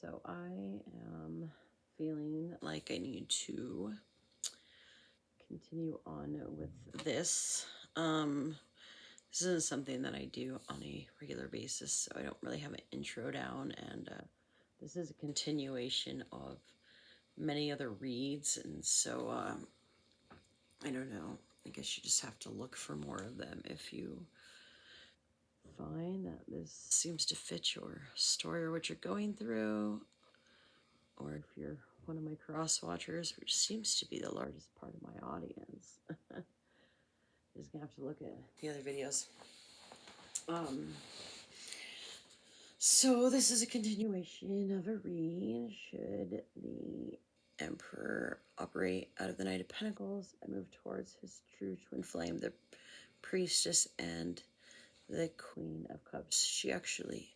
So I am feeling like I need to continue on with this. This isn't something that I do on a regular basis, so I don't really have an intro down, and this is a continuation of many other reads, and so I don't know. I guess you just have to look for more of them if you find that this seems to fit your story or what you're going through, or if you're one of my cross watchers, which seems to be the largest part of my audience. Just gonna have to look at the other videos. So this is a continuation of a read. Should the Emperor operate out of the Knight of Pentacles and move towards his true twin flame, the Priestess and the Queen of Cups? She actually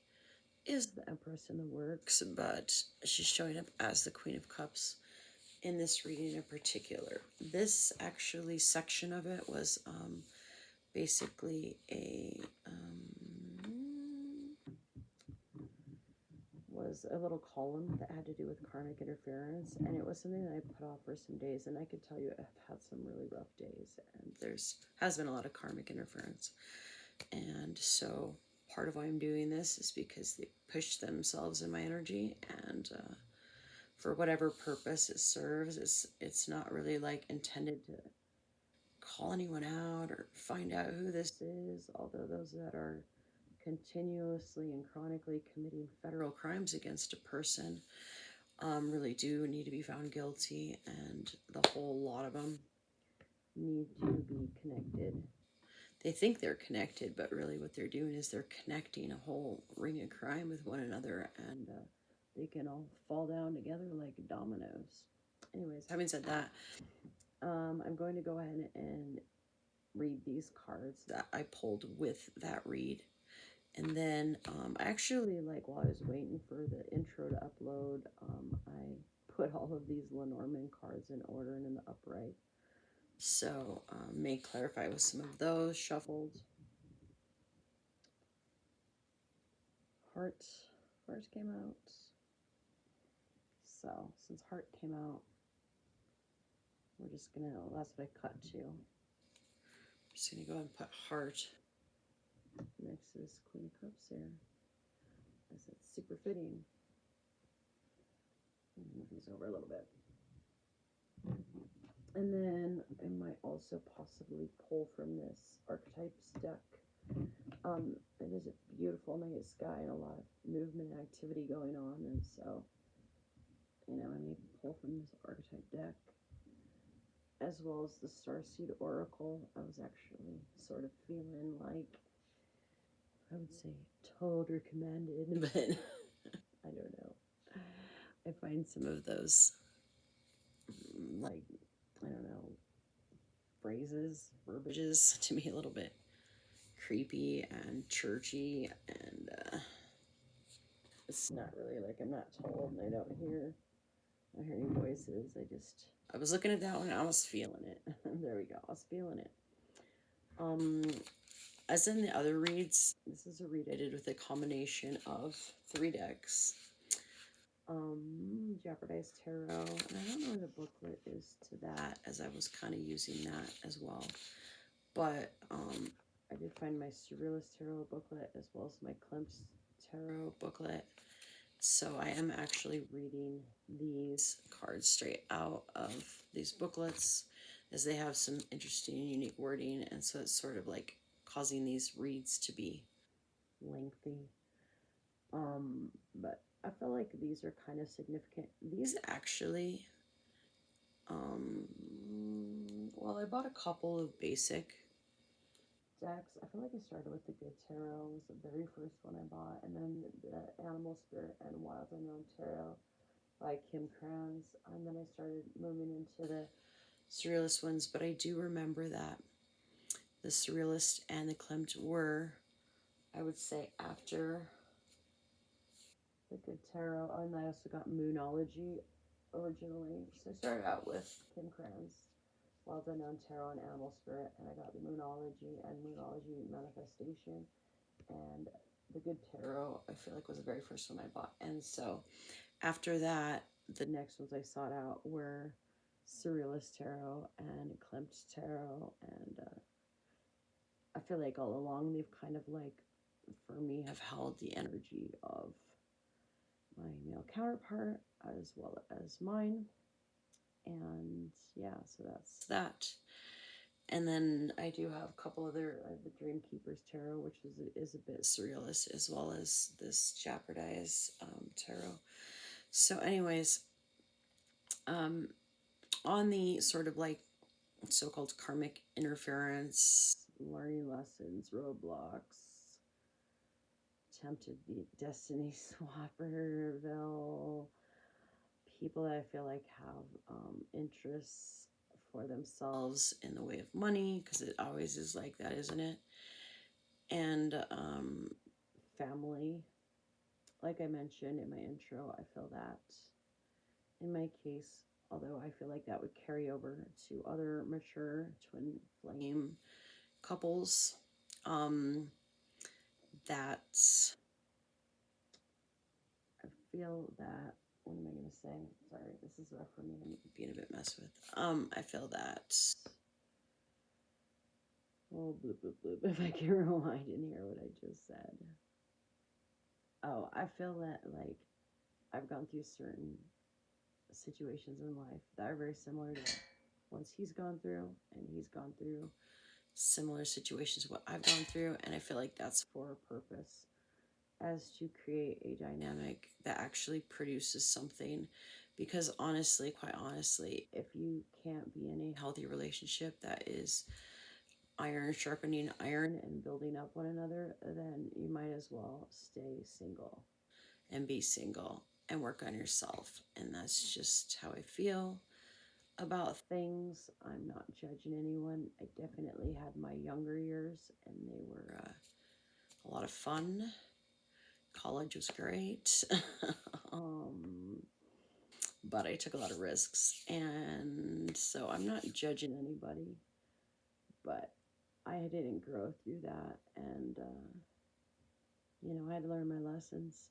is the Empress in the works, but she's showing up as the Queen of Cups in this reading in particular. This actually section of it was basically a little column that had to do with karmic interference, and it was something that I put off for some days, and I could tell you I've had some really rough days, and has been a lot of karmic interference. And so part of why I'm doing this is because they push themselves in my energy, and for whatever purpose it serves, it's not really like intended to call anyone out or find out who this is, although those that are continuously and chronically committing federal crimes against a person really do need to be found guilty, and the whole lot of them need to be connected. They think they're connected, but really what they're doing is they're connecting a whole ring of crime with one another, and they can all fall down together like dominoes. Anyways, having said that, I'm going to go ahead and read these cards that I pulled with that read. And then actually, like, while I was waiting for the intro to upload, I put all of these Lenormand cards in order and in the upright. So may clarify with some of those shuffled. Heart came out. So since Heart came out, we're just gonna, that's what I cut to. I'm just gonna go ahead and put Heart next to this Queen of Cups here, as it's super fitting. Move these over a little bit. And then I might also possibly pull from this Archetypes deck. It is a beautiful night sky and a lot of movement and activity going on, and so, you know, I may pull from this Archetype deck, as well as the Starseed Oracle. I was actually sort of feeling like, I would say told or commanded, but I don't know. I find some of those, like, I don't know, phrases, verbiages to me a little bit creepy and churchy, and it's not really like I'm not told and I don't hear any voices. I was looking at that one and I was feeling it. There we go. I was feeling it. As in the other reads, this is a read I did with a combination of 3 decks. Jeopardized Tarot, and I don't know where the booklet is to that, as I was kind of using that as well. But I did find my Surrealist Tarot booklet as well as my Klemt's Tarot booklet. So I am actually reading these cards straight out of these booklets, as they have some interesting and unique wording, and so it's sort of like causing these reads to be lengthy. But I feel like these are kind of significant. These actually, well, I bought a couple of basic decks. I feel like I started with the Good Tarot, was the very first one I bought, and then the Animal Spirit and Wild Unknown Tarot by Kim Kranz, and then I started moving into the Surrealist ones. But I do remember that the Surrealist and the Klimt were, I would say, after the Good Tarot, and I also got Moonology originally. So I started out with Kim Kranz, Wild Unknown Tarot, and Animal Spirit, and I got the Moonology and Moonology Manifestation, and the Good Tarot, I feel like, was the very first one I bought. And so After that, the next ones I sought out were Surrealist Tarot and Klimt Tarot. And I feel like all along they've kind of like, for me, have held the energy of my male counterpart as well as mine. And yeah, so that's that. And then I do have a couple other, the Dream Keepers Tarot, which is a bit surrealist, as well as this Jeopardize Tarot. So, anyways, um, on the sort of like so-called karmic interference, learning lessons, roadblocks, tempted destiny swapperville, people that I feel like have interests for themselves in the way of money, because it always is like that, isn't it? And family, like I mentioned in my intro, I feel that in my case, although I feel like that would carry over to other mature twin flame couples, that I feel that, what am I going to say? Sorry, this is rough for me. I'm being a bit messed with. I feel that, oh, bloop, bloop, bloop, if I can rewind and hear what I just said. Oh, I feel that, like, I've gone through certain situations in life that are very similar to ones he's gone through, and he's gone through similar situations what I've gone through, and I feel like that's for a purpose, as to create a dynamic that actually produces something. Because honestly, quite honestly, if you can't be in a healthy relationship that is iron sharpening iron and building up one another, then you might as well stay single and be single and work on yourself. And that's just how I feel about things. I'm not judging anyone. I definitely had my younger years, and they were a lot of fun. College was great. um, but I took a lot of risks. And so I'm not judging anybody, but I didn't grow through that. And, I had to learn my lessons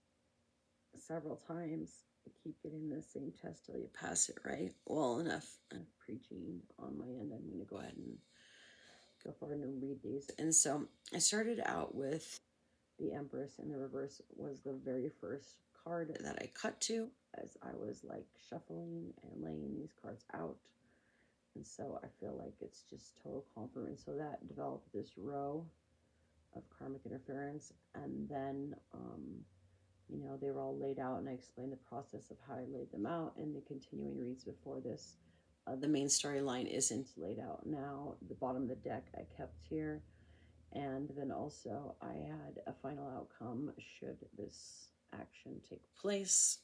several times. You keep getting the same test till you pass it, right? Well, enough preaching on my end. I'm going to go ahead and go forward and read these. And so I started out with the Empress, and the reverse was the very first card that I cut to as I was like shuffling and laying these cards out. And so I feel like it's just total comfort. And so that developed this row of karmic interference. And then, they were all laid out, and I explained the process of how I laid them out in the continuing reads before this. The main storyline isn't laid out now. The bottom of the deck I kept here. And then also I had a final outcome should this action take place.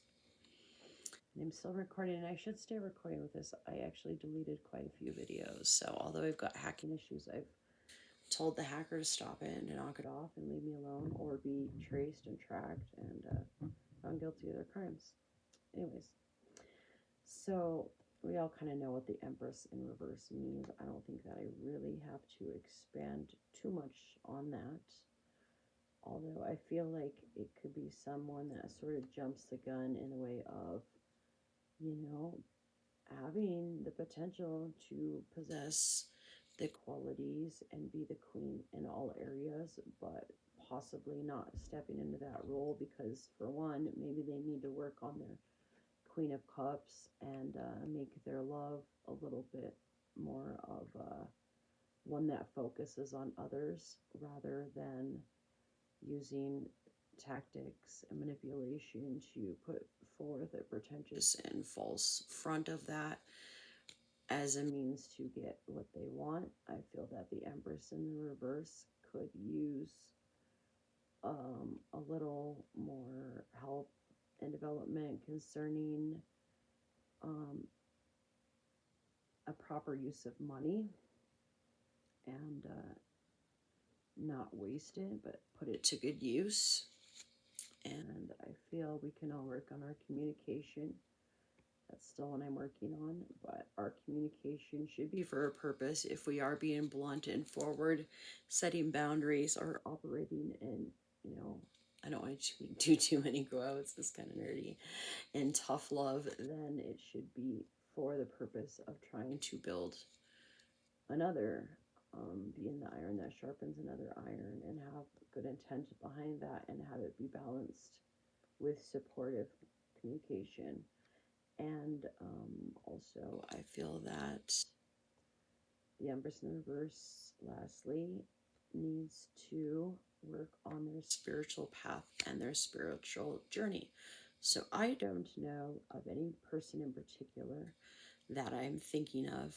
And I'm still recording, and I should stay recording with this. I actually deleted quite a few videos. So although I've got hacking issues, I've told the hacker to stop it and to knock it off and leave me alone, or be traced and tracked and found guilty of their crimes. Anyways, so we all kind of know what the Empress in reverse means. I don't think that I really have to expand too much on that. Although I feel like it could be someone that sort of jumps the gun in a way of, you know, having the potential to possess the qualities and be the queen in all areas, but possibly not stepping into that role because, for one, maybe they need to work on their Queen of Cups and make their love a little bit more of one that focuses on others rather than using tactics and manipulation to put forth a pretentious and false front of that as a means to get what they want. I feel that the Empress in the reverse could use a little more help and development concerning a proper use of money, and not waste it, but put it to good use. And I feel we can all work on our communication. That's still what I'm working on, but our communication should be for a purpose. If we are being blunt and forward, setting boundaries, or operating in, I don't want to do too many quotes, it's kind of nerdy, in tough love, then it should be for the purpose of trying to build another, being the iron that sharpens another iron, and have good intent behind that and have it be balanced with supportive communication. And also, I feel that the Empress in Reverse, lastly, needs to work on their spiritual path and their spiritual journey. So I don't know of any person in particular that I'm thinking of.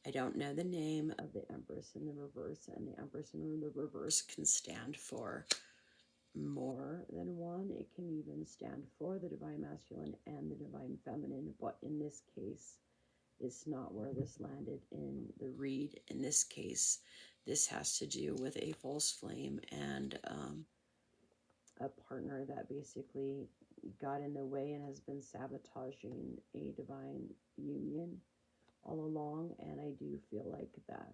I don't know the name of the Empress in the Reverse, and the Empress in the Reverse can stand for more than one. It can even stand for the Divine Masculine and the Divine Feminine, but in this case, it's not where this landed in the read. In this case, this has to do with a false flame and a partner that basically got in the way and has been sabotaging a divine union all along. And I do feel like that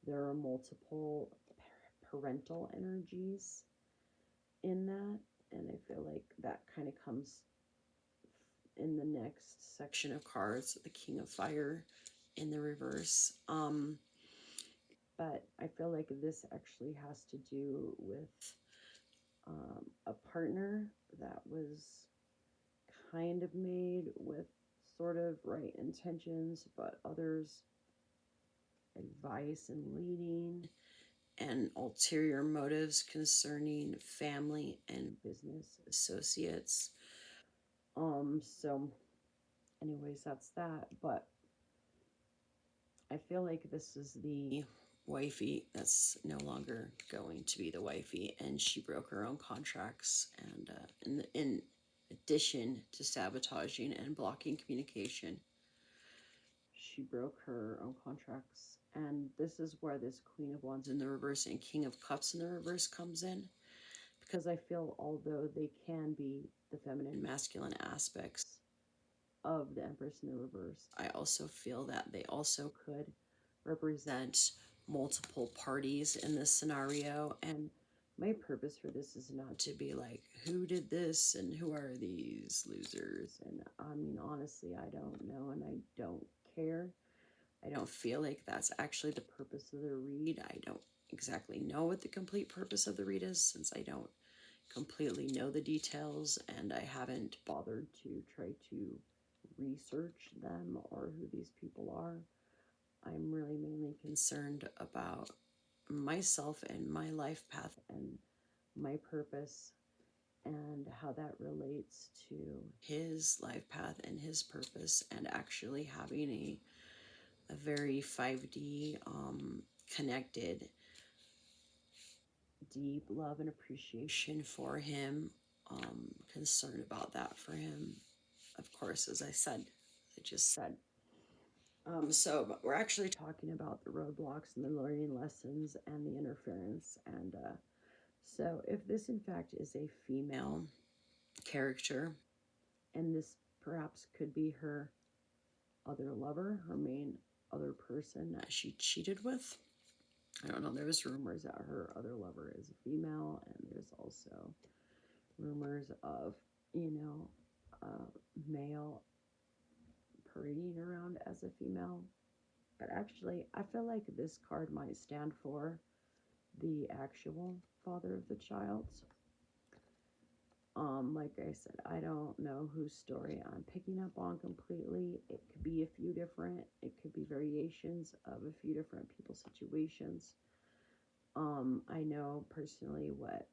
there are multiple parental energies in that. And I feel like that kind of comes in the next section of cards, the King of Fire in the reverse. But I feel like this actually has to do with a partner that was kind of made with sort of right intentions, but others advice and leading, and ulterior motives concerning family and business associates. So anyways, that's that. But I feel like this is the wifey that's no longer going to be the wifey, and she broke her own contracts. And in addition to sabotaging and blocking communication, she broke her own contracts. And this is where this Queen of Wands in the reverse and King of Cups in the reverse comes in, because I feel although they can be the feminine masculine aspects of the Empress in the reverse, I also feel that they also could represent multiple parties in this scenario. And my purpose for this is not to be like, who did this and who are these losers? And I mean, honestly, I don't know and I don't care. I don't feel like that's actually the purpose of the read. I don't exactly know what the complete purpose of the read is, since I don't completely know the details and I haven't bothered to try to research them or who these people are. I'm really mainly concerned about myself and my life path and my purpose, and how that relates to his life path and his purpose, and actually having a very 5D connected deep love and appreciation for him, concerned about that for him, of course, as I just said. So we're actually talking about the roadblocks and the learning lessons and the interference. And so if this in fact is a female character, and this perhaps could be her other lover, her main other person that she cheated with. I don't know, there's rumors that her other lover is a female, and there's also rumors of, male parading around as a female. But actually, I feel like this card might stand for the actual father of the child. Like I said, I don't know whose story I'm picking up on completely. It could be a few different, it could be variations of a few different people's situations. I know personally what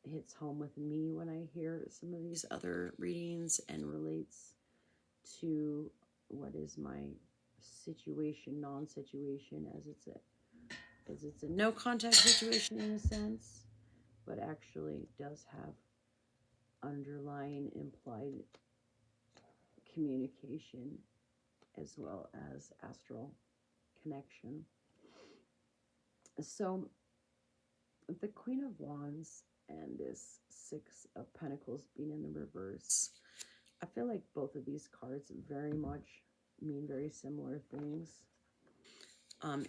hits home with me when I hear some of these other readings and relates to what is my situation, non-situation, as it's a no contact situation in a sense, but actually does have underlying implied communication as well as astral connection. So the Queen of Wands and this Six of Pentacles being in the reverse, I feel like both of these cards very much mean very similar things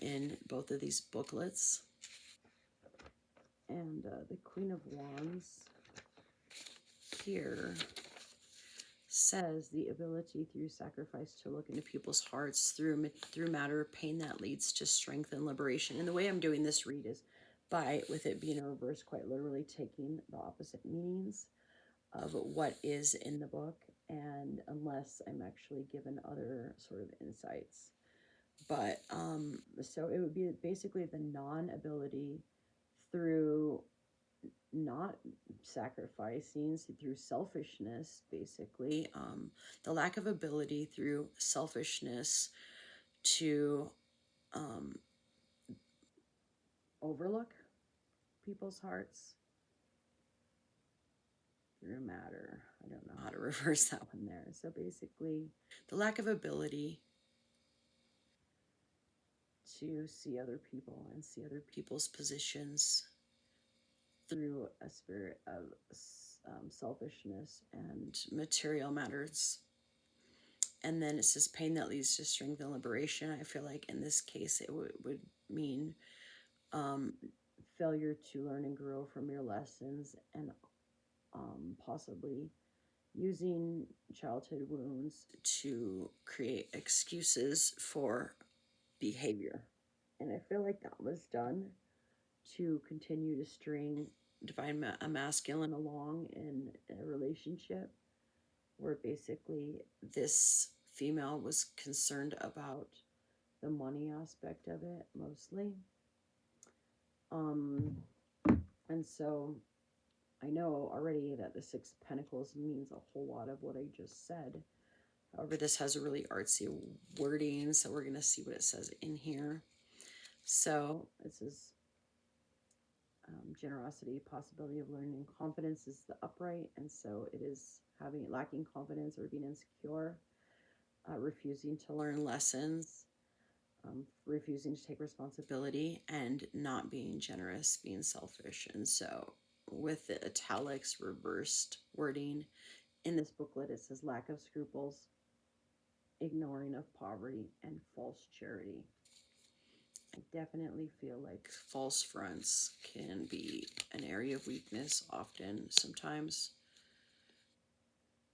in both of these booklets. And the Queen of Wands here says the ability through sacrifice to look into people's hearts through matter of pain that leads to strength and liberation. And the way I'm doing this read is by, with it being a reverse, quite literally taking the opposite meanings of what is in the book, and unless I'm actually given other sort of insights. But so it would be basically the non-ability through not sacrificing, through selfishness, basically, the lack of ability through selfishness to overlook people's hearts through matter. I don't know how to reverse that one there. So basically, the lack of ability to see other people and see other people's positions through a spirit of selfishness and material matters. And then it says pain that leads to strength and liberation. I feel like in this case it would mean failure to learn and grow from your lessons, and possibly using childhood wounds to create excuses for behavior. And I feel like that was done to continue to string divine masculine along in a relationship where basically this female was concerned about the money aspect of it mostly. And so I know already that the Six of Pentacles means a whole lot of what I just said. However, this has a really artsy wording, so we're going to see what it says in here. So it says generosity, possibility of learning, confidence is the upright, and so it is lacking confidence or being insecure, refusing to learn lessons, refusing to take responsibility, and not being generous, being selfish. And so with the italics reversed wording in this booklet, it says lack of scruples, ignoring of poverty, and false charity. I definitely feel like false fronts can be an area of weakness often, sometimes,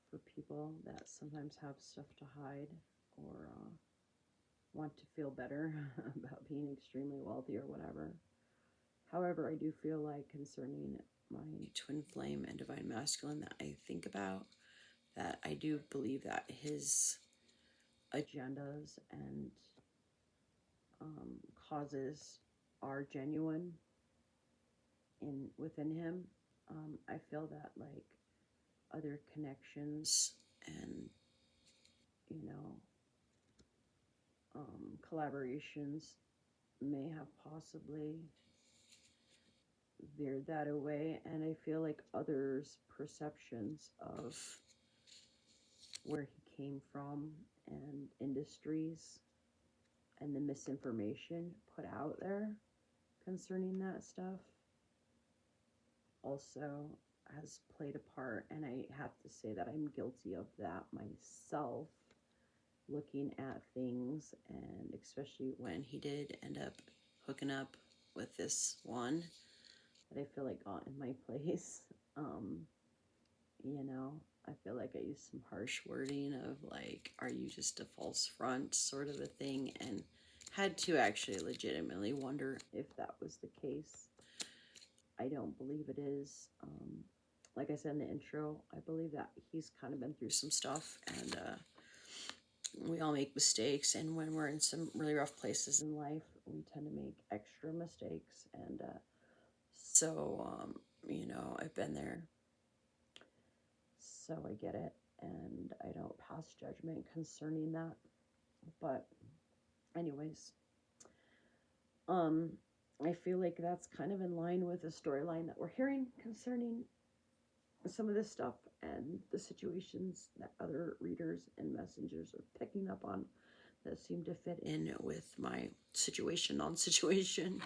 for people that sometimes have stuff to hide or want to feel better about being extremely wealthy or whatever. However, I do feel like concerning my twin flame and divine masculine that I think about, that I do believe that his agendas and causes are genuine within him. I feel that like other connections and collaborations may have possibly veered that away, and I feel like others' perceptions of where he came from and industries and the misinformation put out there concerning that stuff also has played a part. And I have to say that I'm guilty of that myself, looking at things, and especially when he did end up hooking up with this one that I feel like got in my place. I feel like I used some harsh wording of like, are you just a false front sort of a thing, and had to actually legitimately wonder if that was the case. I don't believe it is. Like I said in the intro, I believe that he's kind of been through some stuff, and we all make mistakes, and when we're in some really rough places in life, we tend to make extra mistakes, and so I've been there, so I get it, and I don't pass judgment concerning that. But anyways, I feel like that's kind of in line with the storyline that we're hearing concerning some of this stuff and the situations that other readers and messengers are picking up on that seem to fit in with my situation, non-situation.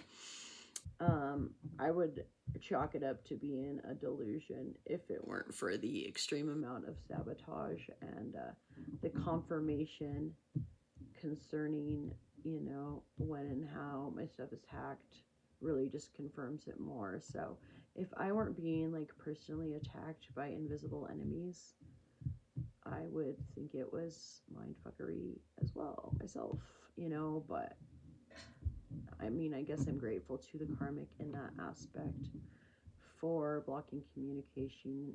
I would chalk it up to being a delusion if it weren't for the extreme amount of sabotage and the confirmation concerning, when and how my stuff is hacked really just confirms it more. So if I weren't being like personally attacked by invisible enemies, I would think it was mindfuckery as well myself, but I mean, I guess I'm grateful to the karmic in that aspect for blocking communication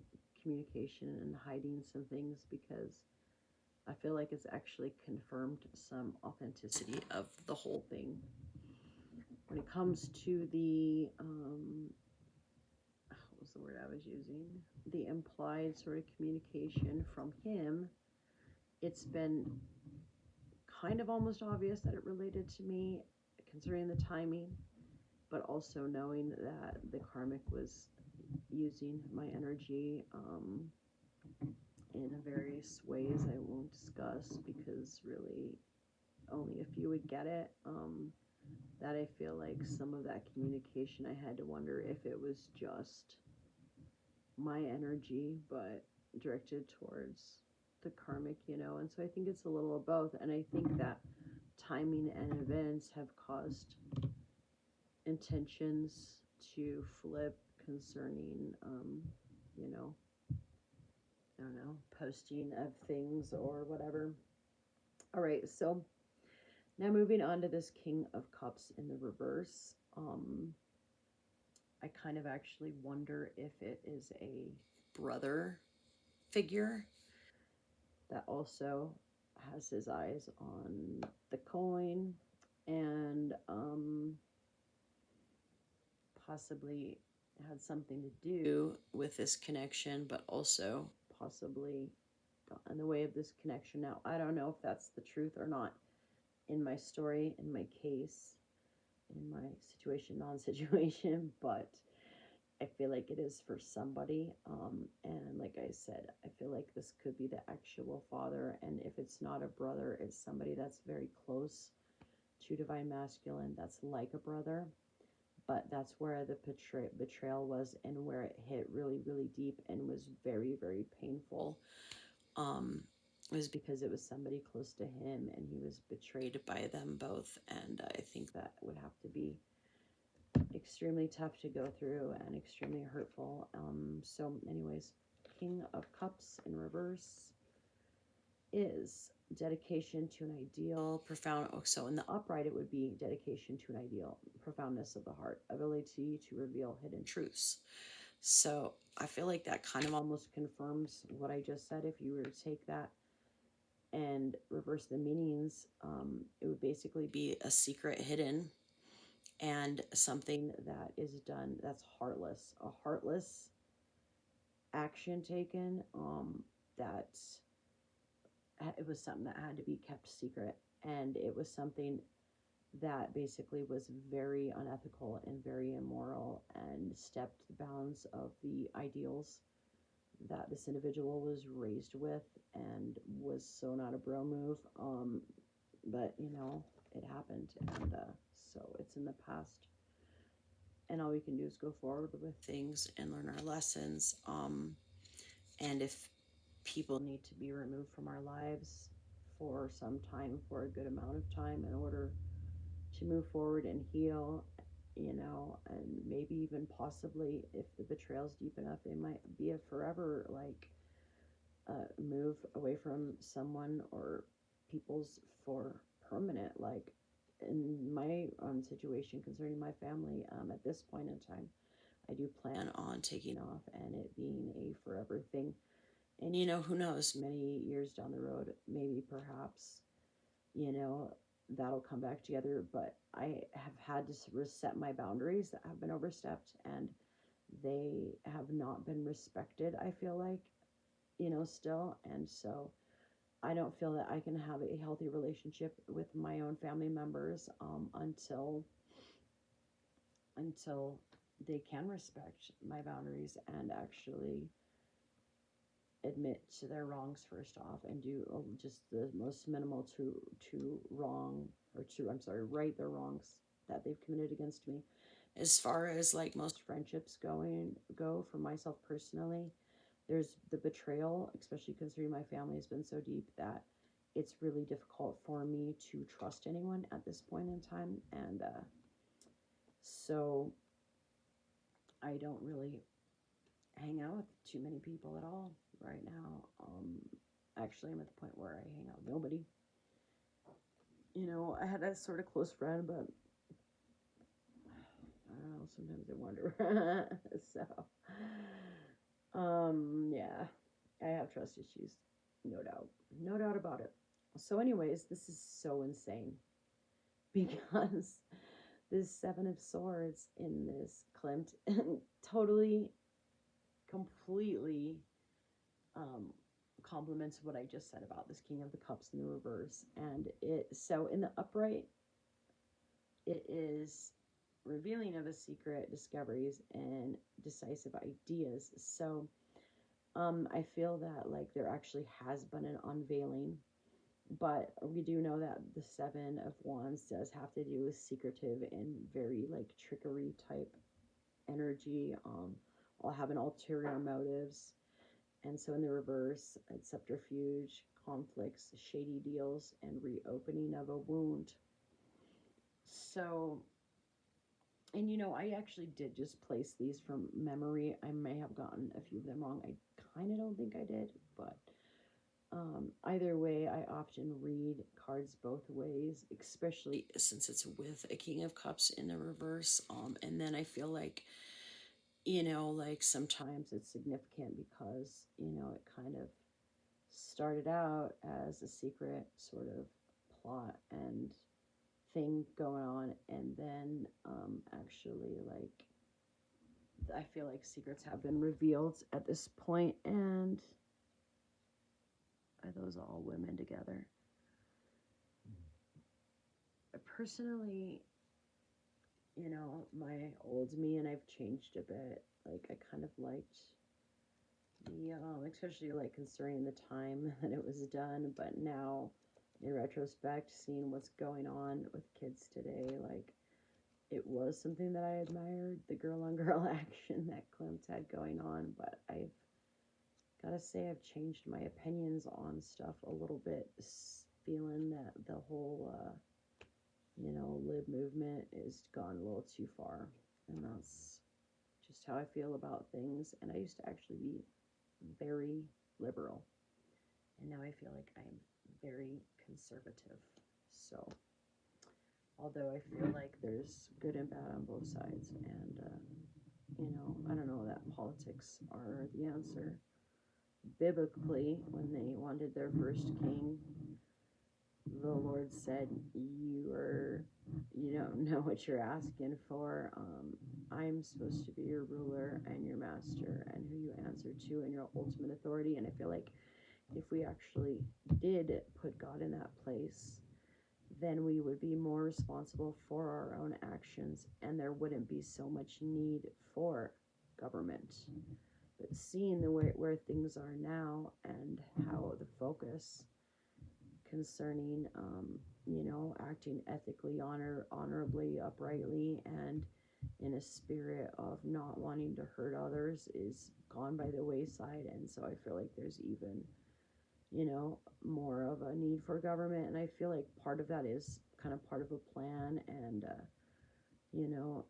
and hiding some things, because I feel like it's actually confirmed some authenticity of the whole thing. When it comes to the what was the word I was using? The implied sort of communication from him, it's been kind of almost obvious that it related to me, considering the timing, but also knowing that the karmic was using my energy in various ways I won't discuss, because really only a few would get it. That I feel like some of that communication, I had to wonder if it was just my energy, but directed towards the karmic, and so I think it's a little of both. And I think that timing and events have caused intentions to flip concerning, you know, I don't know, posting of things or whatever. All right, so now moving on to this King of Cups in the reverse. I kind of actually wonder if it is a brother figure that also has his eyes on the coin, and possibly had something to do with this connection, but also possibly got in the way of this connection. Now, I don't know if that's the truth or not in my story, in my case, in my situation, non-situation, but I feel like it is for somebody. And like I said, I feel like this could be the actual father. And if it's not a brother, it's somebody that's very close to Divine Masculine, that's like a brother. But that's where the betrayal was, and where it hit really, really deep and was very, very painful. Was because it was somebody close to him and he was betrayed by them both. And I think that would have to be extremely tough to go through and extremely hurtful. So anyways, King of Cups in reverse is dedication to an ideal, profound. So in the upright, it would be dedication to an ideal, profoundness of the heart, ability to reveal hidden truths. So I feel like that kind of almost confirms what I just said. If you were to take that and reverse the meanings, it would basically be a secret hidden, and something that is done that's heartless, a heartless action taken, that it was something that had to be kept secret, and it was something that basically was very unethical and very immoral and stepped the bounds of the ideals that this individual was raised with, and was so not a bro move. But it happened, and so it's in the past, and all we can do is go forward with things and learn our lessons. And if people need to be removed from our lives for some time, for a good amount of time, in order to move forward and heal, and maybe even possibly, if the betrayal's deep enough, it might be a forever, like, move away from someone or people's for permanent. Like in my situation concerning my family, at this point in time, I do plan on taking off and it being a forever thing. And who knows, many years down the road, maybe perhaps, you know, that'll come back together. But I have had to reset my boundaries that have been overstepped, and they have not been respected, I feel like, still. And so I don't feel that I can have a healthy relationship with my own family members, until they can respect my boundaries and actually admit to their wrongs first off, and do just the most minimal to wrong, or to, I'm sorry, right their wrongs that they've committed against me. As far as like most friendships go for myself personally, there's the betrayal, especially considering my family has been so deep, that it's really difficult for me to trust anyone at this point in time. And so I don't really hang out with too many people at all right now. Actually, I'm at the point where I hang out with nobody. You know, I had a sort of close friend, but I don't know. Sometimes I wonder. So, yeah, I have trust issues, no doubt, no doubt about it. So, anyways, this is so insane because this Seven of Swords in this Klimt totally, completely um, complements what I just said about this King of the Cups in the reverse. And it, so in the upright, it is revealing of a secret, discoveries, and decisive ideas. So I feel that like there actually has been an unveiling, but we do know that the Seven of Wands does have to do with secretive and very like trickery type energy. I'll have an ulterior motives. And so in the reverse, it's subterfuge, conflicts, shady deals, and reopening of a wound. So, and you know, I actually did just place these from memory. I may have gotten a few of them wrong. I kind of don't think I did, but either way, I often read cards both ways, especially since it's with a King of Cups in the reverse. And then I feel like, you know, like sometimes it's significant because, you know, it kind of started out as a secret sort of plot and thing going on, and then actually, like, I feel like secrets have been revealed at this point, and are those all women together? Personally, you know, my old me, and I've changed a bit. Like, I kind of liked the, especially like concerning the time that it was done, but now in retrospect, seeing what's going on with kids today, like, it was something that I admired, the girl on girl action that Klimt had going on, but I've gotta say I've changed my opinions on stuff a little bit, feeling that the whole, you know, lib movement is gone a little too far, and that's just how I feel about things. And I used to actually be very liberal, and now I feel like I'm very conservative. So, although I feel like there's good and bad on both sides, and you know, I don't know that politics are the answer. Biblically, when they wanted their first king, the Lord said, you don't know what you're asking for. I'm supposed to be your ruler and your master and who you answer to and your ultimate authority." And I feel like if we actually did put God in that place, then we would be more responsible for our own actions, and there wouldn't be so much need for government. But seeing the way where things are now and how the focus concerning, you know, acting ethically, honorably, uprightly, and in a spirit of not wanting to hurt others is gone by the wayside. And so I feel like there's even, you know, more of a need for government. And I feel like part of that is kind of part of a plan, and, you know,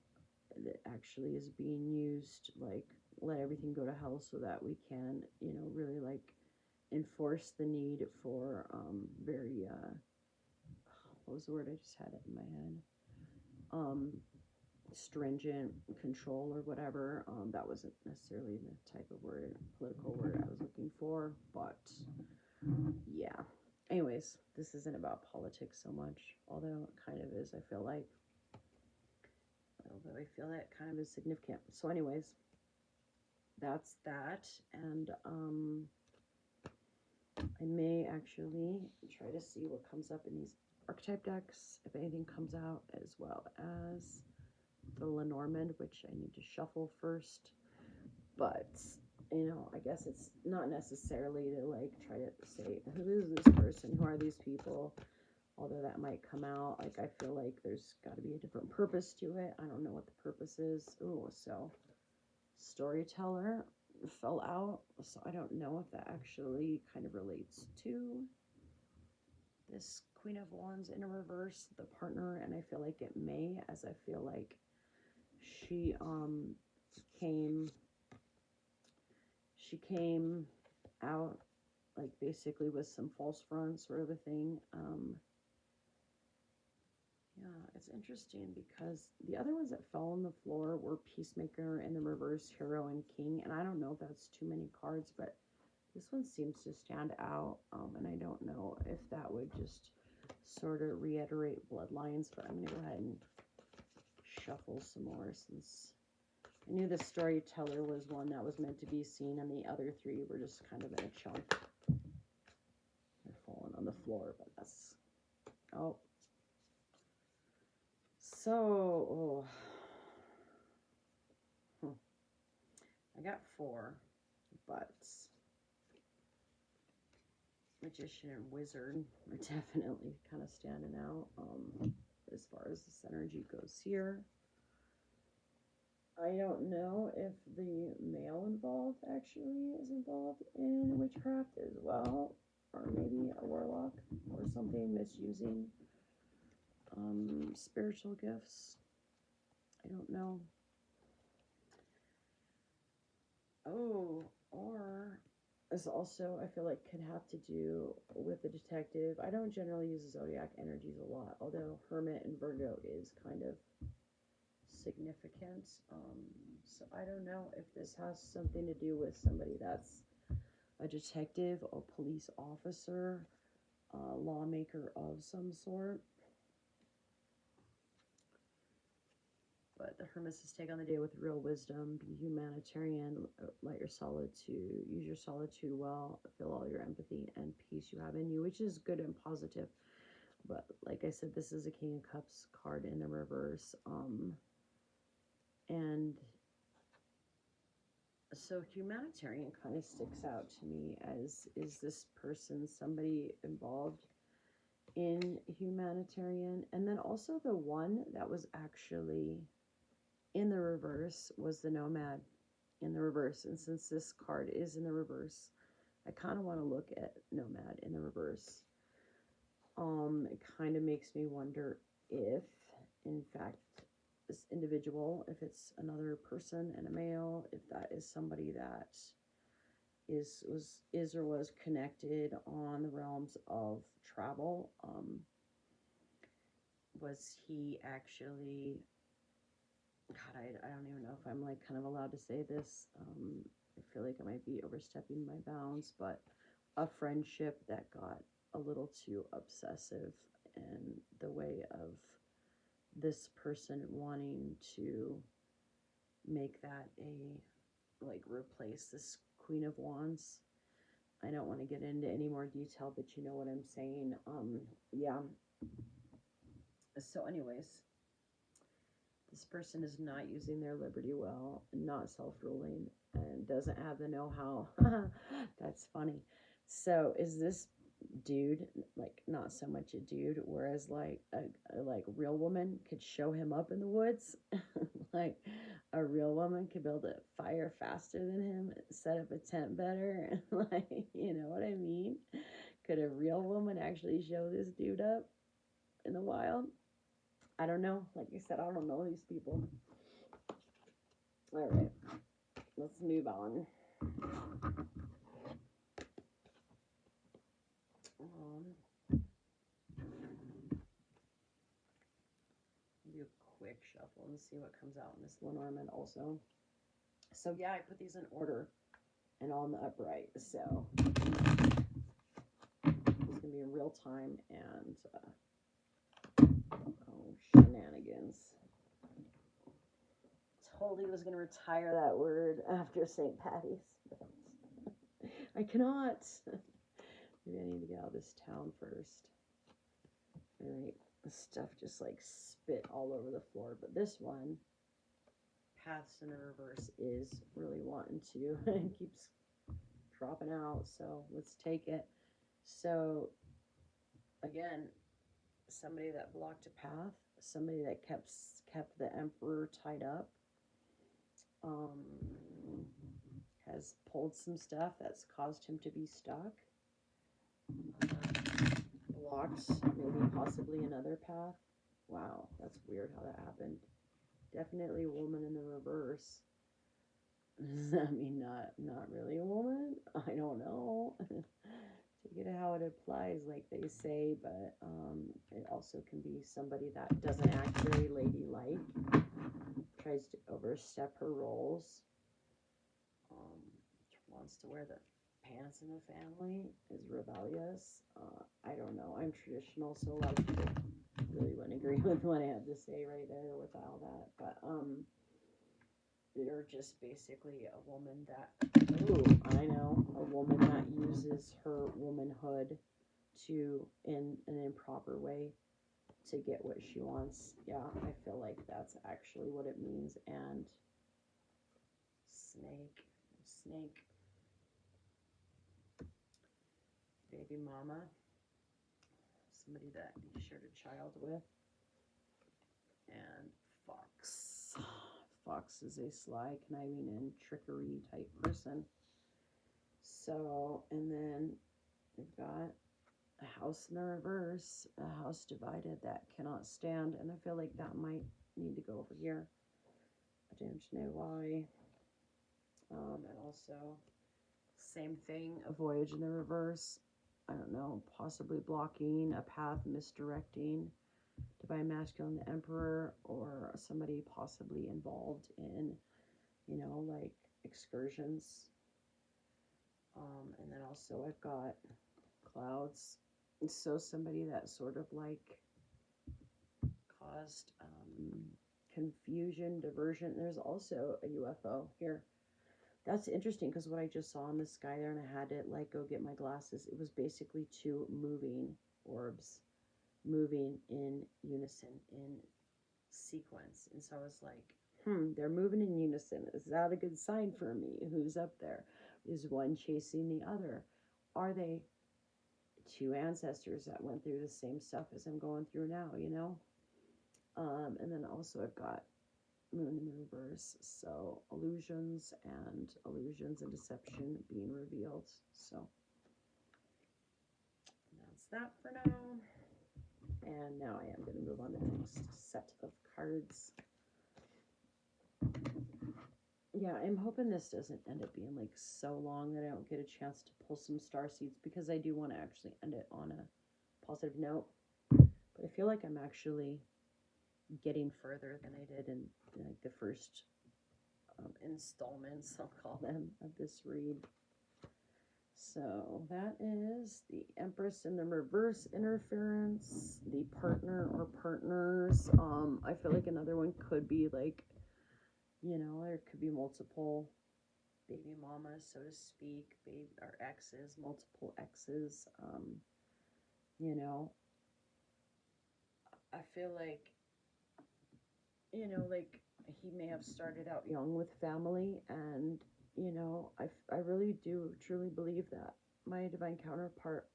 that actually is being used, like, let everything go to hell so that we can, you know, really like enforce the need for very what was the word, I just had it in my head, um stringent control or whatever. That wasn't necessarily the type of word, political word I was looking for, but yeah. Anyways, this isn't about politics so much, although it kind of is. I feel like, although I feel that kind of is significant. So anyways, that's that. And I may actually try to see what comes up in these archetype decks, if anything comes out, as well as the Lenormand, which I need to shuffle first. But, you know, I guess it's not necessarily to like try to say, who is this person? Who are these people? Although that might come out. Like, I feel like there's got to be a different purpose to it. I don't know what the purpose is. Ooh, so storyteller fell out. So I don't know if that actually kind of relates to this Queen of Wands in a reverse, the partner. And I feel like it may, as I feel like she she came out like basically with some false front sort of a thing. Yeah, it's interesting because the other ones that fell on the floor were Peacemaker and the Reverse, Hero and King, and I don't know if that's too many cards, but this one seems to stand out, and I don't know if that would just sort of reiterate bloodlines, but I'm going to go ahead and shuffle some more since I knew the Storyteller was one that was meant to be seen, and the other three were just kind of in a chunk. They're falling on the floor, but that's... Oh. So... I got 4, but... Magician and Wizard are definitely kind of standing out as far as this energy goes here. I don't know if the male involved actually is involved in witchcraft as well, or maybe a warlock or something misusing spiritual gifts. I don't know. Oh, or this also I feel like could have to do with the detective. I don't generally use zodiac energies a lot, although Hermit and Virgo is kind of significant. So I don't know if this has something to do with somebody that's a detective, a police officer, a lawmaker of some sort. But the Hermits take on the day with real wisdom, be humanitarian, use your solitude well, feel all your empathy and peace you have in you, which is good and positive. But like I said, this is a King of Cups card in the reverse. And so humanitarian kind of sticks out to me as, is this person somebody involved in humanitarian? And then also the one that was actually in the reverse was the Nomad in the reverse. And since this card is in the reverse, I kind of want to look at Nomad in the reverse. It kind of makes me wonder if, in fact, this individual, if it's another person and a male, if that is somebody that is or was connected on the realms of travel. Was he actually, God, I don't even know if I'm like kind of allowed to say this. I feel like I might be overstepping my bounds, but a friendship that got a little too obsessive in the way of this person wanting to make that replace this Queen of Wands. I don't want to get into any more detail, but you know what I'm saying. Yeah. So anyways, this person is not using their liberty well, not self-ruling, and doesn't have the know-how. That's funny. So is this dude like not so much a dude, whereas like a real woman could show him up in the woods? Like a real woman could build a fire faster than him, set up a tent better. Like, you know what I mean? Could a real woman actually show this dude up in the wild? I don't know. Like I said, I don't know these people. All right, let's move on. Do a quick shuffle and see what comes out in this Lenormand also. So yeah, I put these in order and on the upright. So it's gonna be in real time and shenanigans. Totally was gonna retire that word after St. Patty's, but I cannot. Maybe I need to get out of this town first. All right, the stuff just like spit all over the floor, but this one, Paths in the Reverse, is really wanting to and keeps dropping out, so let's take it. So again, somebody that blocked a path, somebody that kept the Emperor tied up, has pulled some stuff that's caused him to be stuck, blocked maybe possibly another path. Wow, that's weird how that happened. Definitely a woman in the reverse. I mean, not really a woman. I don't know. Take it how it applies, like they say, but it also can be somebody that doesn't act very ladylike, tries to overstep her roles, um, wants to wear the pants in the family, is rebellious. I don't know. I'm traditional, so a lot of people really wouldn't agree with what I have to say right there with all that. But you're just basically a woman that, oh, I know, a woman that uses her womanhood to, in an improper way, to get what she wants. Yeah, I feel like that's actually what it means. And snake, baby mama, somebody that you shared a child with, and fox. Fox is a sly, conniving, and trickery type person. So, and then we've got a house in the reverse, a house divided that cannot stand, and I feel like that might need to go over here. I don't know why. And also, same thing, a voyage in the reverse. I don't know, possibly blocking a path, misdirecting, divine masculine, the emperor, or somebody possibly involved in, like excursions. And then also I've got clouds. So somebody that sort of like caused confusion, diversion. There's also a UFO here. That's interesting because what I just saw in the sky there, and I had to like go get my glasses. It was basically two moving orbs, moving in unison, in sequence. And so I was like, they're moving in unison. Is that a good sign for me? Who's up there? Is one chasing the other? Are they two ancestors that went through the same stuff as I'm going through now, And then also I've got moon in the reverse, so illusions and deception being revealed. So that's that for now. And now I am going to move on to the next set of cards. Yeah, I'm hoping this doesn't end up being like so long that I don't get a chance to pull some star seeds, because I do want to actually end it on a positive note. But I feel like I'm actually getting further than I did in like the first installments, I'll call them, of this read. So that is the Empress in the reverse interference, the partner or partners. I feel like another one could be like, there could be multiple baby mamas, so to speak, baby or exes, multiple exes. I feel like, like he may have started out young with family, and I really do truly believe that my divine counterpart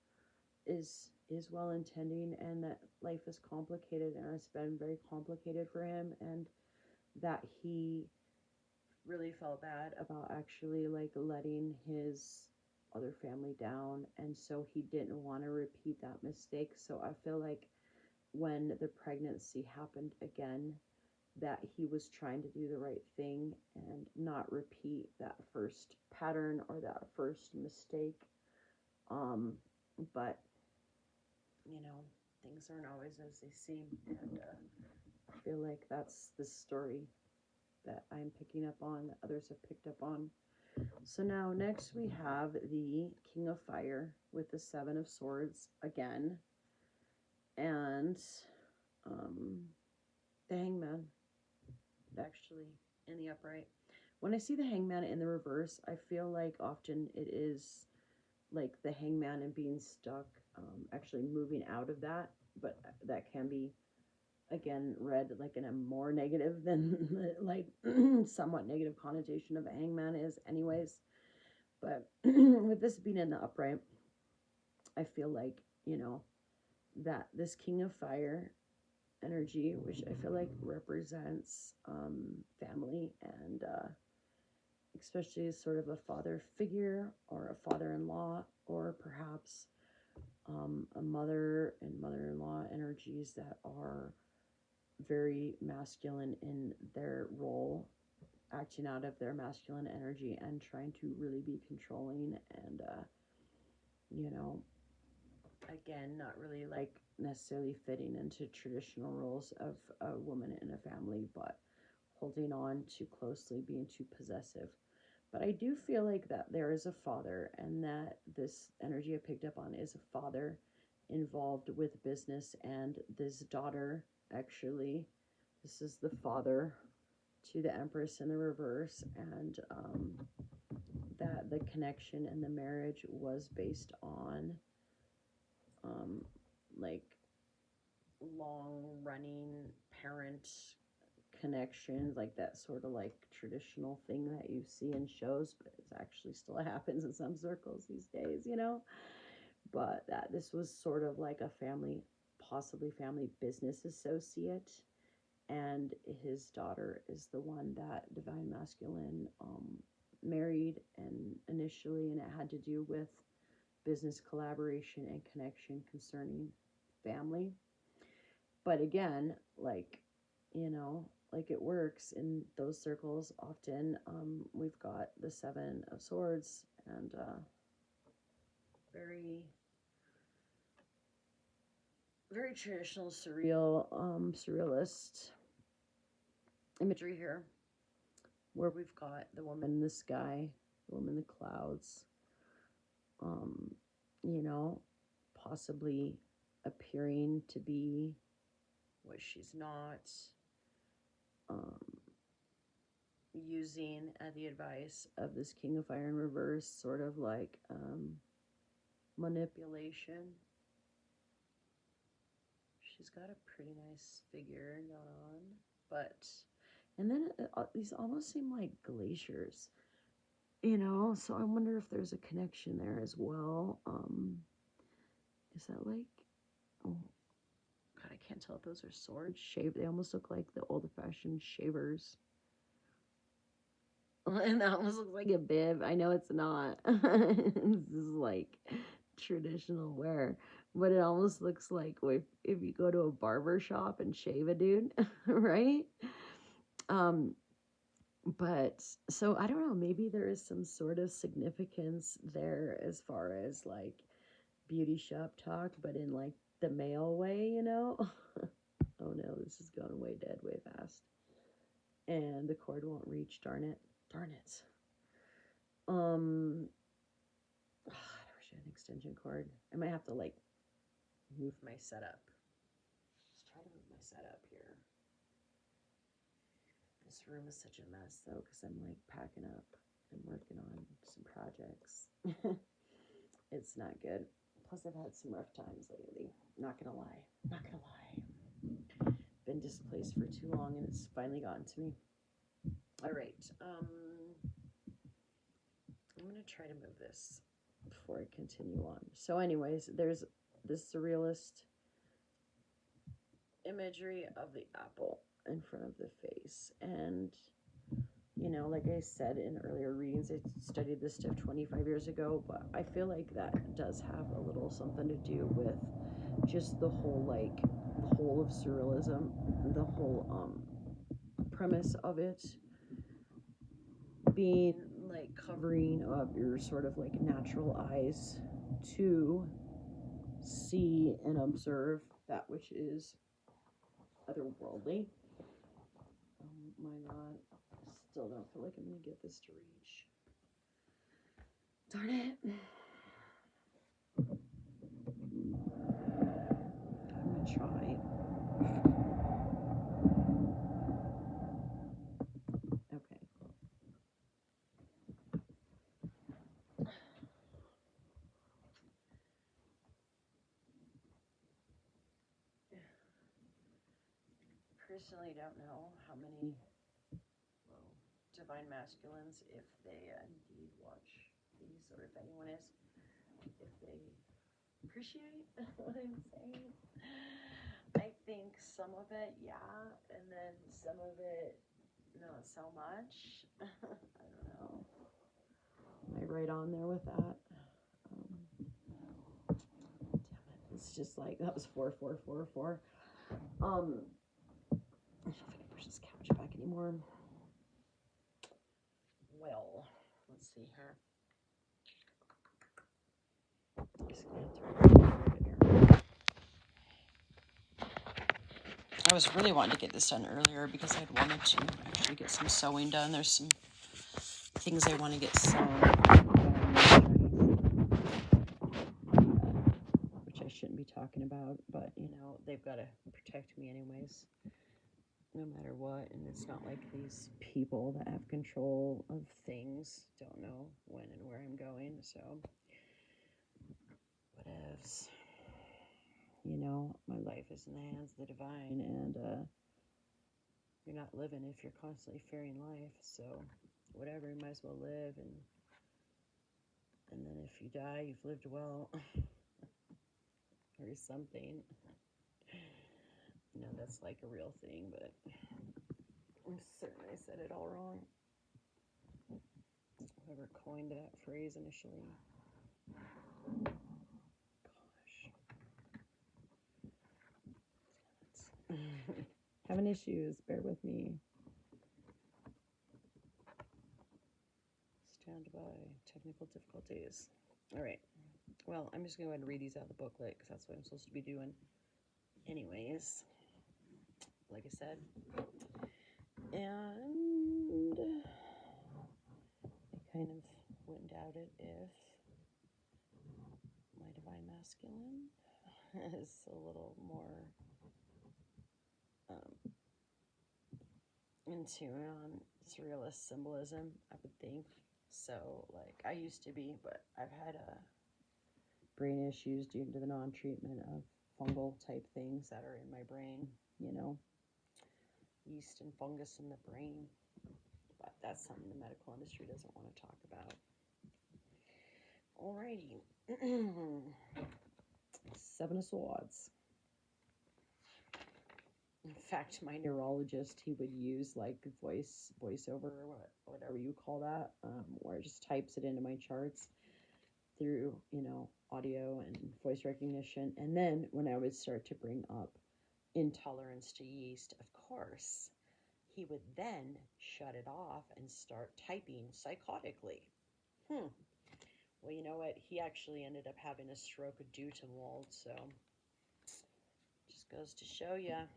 is well intending, and that life is complicated and it's been very complicated for him, and that he really felt bad about actually like letting his other family down, and so he didn't want to repeat that mistake. So I feel like when the pregnancy happened again, that he was trying to do the right thing and not repeat that first pattern or that first mistake. But things aren't always as they seem, and I feel like that's the story that I'm picking up on, that others have picked up on. So now next we have the King of Fire with the Seven of Swords again, and the Hangman actually in the upright. When I see the Hangman in the reverse, I feel like often it is like the Hangman and being stuck, actually moving out of that, but that can be again read like in a more negative than like somewhat negative connotation of a hangman is anyways. But with this being in the upright, I feel like that this King of Fire energy, which I feel like represents family, and especially sort of a father figure or a father-in-law, or perhaps a mother and mother-in-law energies that are very masculine in their role, acting out of their masculine energy and trying to really be controlling and, you know, again, not really like necessarily fitting into traditional roles of a woman in a family, but holding on too closely, being too possessive. But I do feel like that there is a father, and that this energy I picked up on is a father involved with business, and this daughter actually, this is the father to the Empress in the reverse, and that the connection and the marriage was based on um, like long running parent connections, like that sort of like traditional thing that you see in shows, but it actually still happens in some circles these days, you know. But that this was sort of like a family, possibly family business associate, and his daughter is the one that Divine Masculine married, and initially, and it had to do with business collaboration and connection concerning family. But again, like, you know, like it works in those circles often. We've got the Seven of Swords and very, very traditional, surrealist imagery here, where we've got the woman in the sky, the woman in the clouds, um, you know, possibly appearing to be what she's not, um, using the advice of this King of Fire in reverse, sort of like manipulation. She's got a pretty nice figure going on, but and then these almost seem like glaciers, you know. So I wonder if there's a connection there as well. Is that like, oh God, I can't tell if those are swords shaved. They almost look like the old-fashioned shavers. And that almost looks like a bib. I know it's not. This is like traditional wear, but it almost looks like if you go to a barber shop and shave a dude, right? Um, but so I don't know, maybe there is some sort of significance there as far as like beauty shop talk, but in like the male way, you know? Oh no, this is going way dead way fast. And the cord won't reach, darn it. Darn it. I wish I had an extension cord. I might have to like move my setup. Let's try to move my setup here. This room is such a mess though, because I'm like packing up and working on some projects. It's not good. Plus I've had some rough times lately. Not gonna lie. Not gonna lie. Been displaced for too long and it's finally gotten to me. All right. I'm gonna try to move this before I continue on. So anyways, there's this surrealist imagery of the apple in front of the face, and you know, like I said in earlier readings, I studied this stuff 25 years ago, but I feel like that does have a little something to do with just the whole of surrealism, the whole premise of it being like covering of your sort of like natural eyes to see and observe that which is otherworldly. Oh my God, still don't feel like I'm gonna get this to reach. Darn it. I'm gonna try. Okay. Personally, don't know how many divine masculines, if they indeed watch these, or if anyone is, if they appreciate what I'm saying. I think some of it, yeah, and then some of it, not so much. I don't know. Am I right on there with that? Damn it. It's just like, that was 4, 4, 4, 4. I don't know if I can push this couch back anymore. Well, let's see here. Just going through it. I was really wanting to get this done earlier because I'd wanted to actually get some sewing done. There's some things I want to get sewn, which I shouldn't be talking about, but you know, they've got to protect me anyways, no matter what. And it's not like these people that have control of things don't know when and where I'm going, so whatevs. You know, my life is in the hands of the divine, and you're not living if you're constantly fearing life. So whatever, you might as well live, and then if you die, you've lived well. Or something. You know, that's like a real thing, but I'm certain I said it all wrong. Whoever coined that phrase initially. Gosh. Having issues, bear with me. Stand by. Technical difficulties. All right. Well, I'm just going to go ahead and read these out of the booklet because that's what I'm supposed to be doing. Anyways, like I said. And I kind of went and doubted if my divine masculine is a little more into surrealist symbolism, I would think. So, like, I used to be, but I've had brain issues due to the non-treatment of fungal type things that are in my brain, you know, yeast and fungus in the brain. But that's something the medical industry doesn't want to talk about. Alrighty. Seven of Swords. In fact, my neurologist, he would use like voiceover or whatever you call that, where it just types it into my charts through, you know, audio and voice recognition. And then when I would start to bring up intolerance to yeast, of course, he would then shut it off and start typing psychotically. Well, you know what? He actually ended up having a stroke due to mold, so just goes to show you.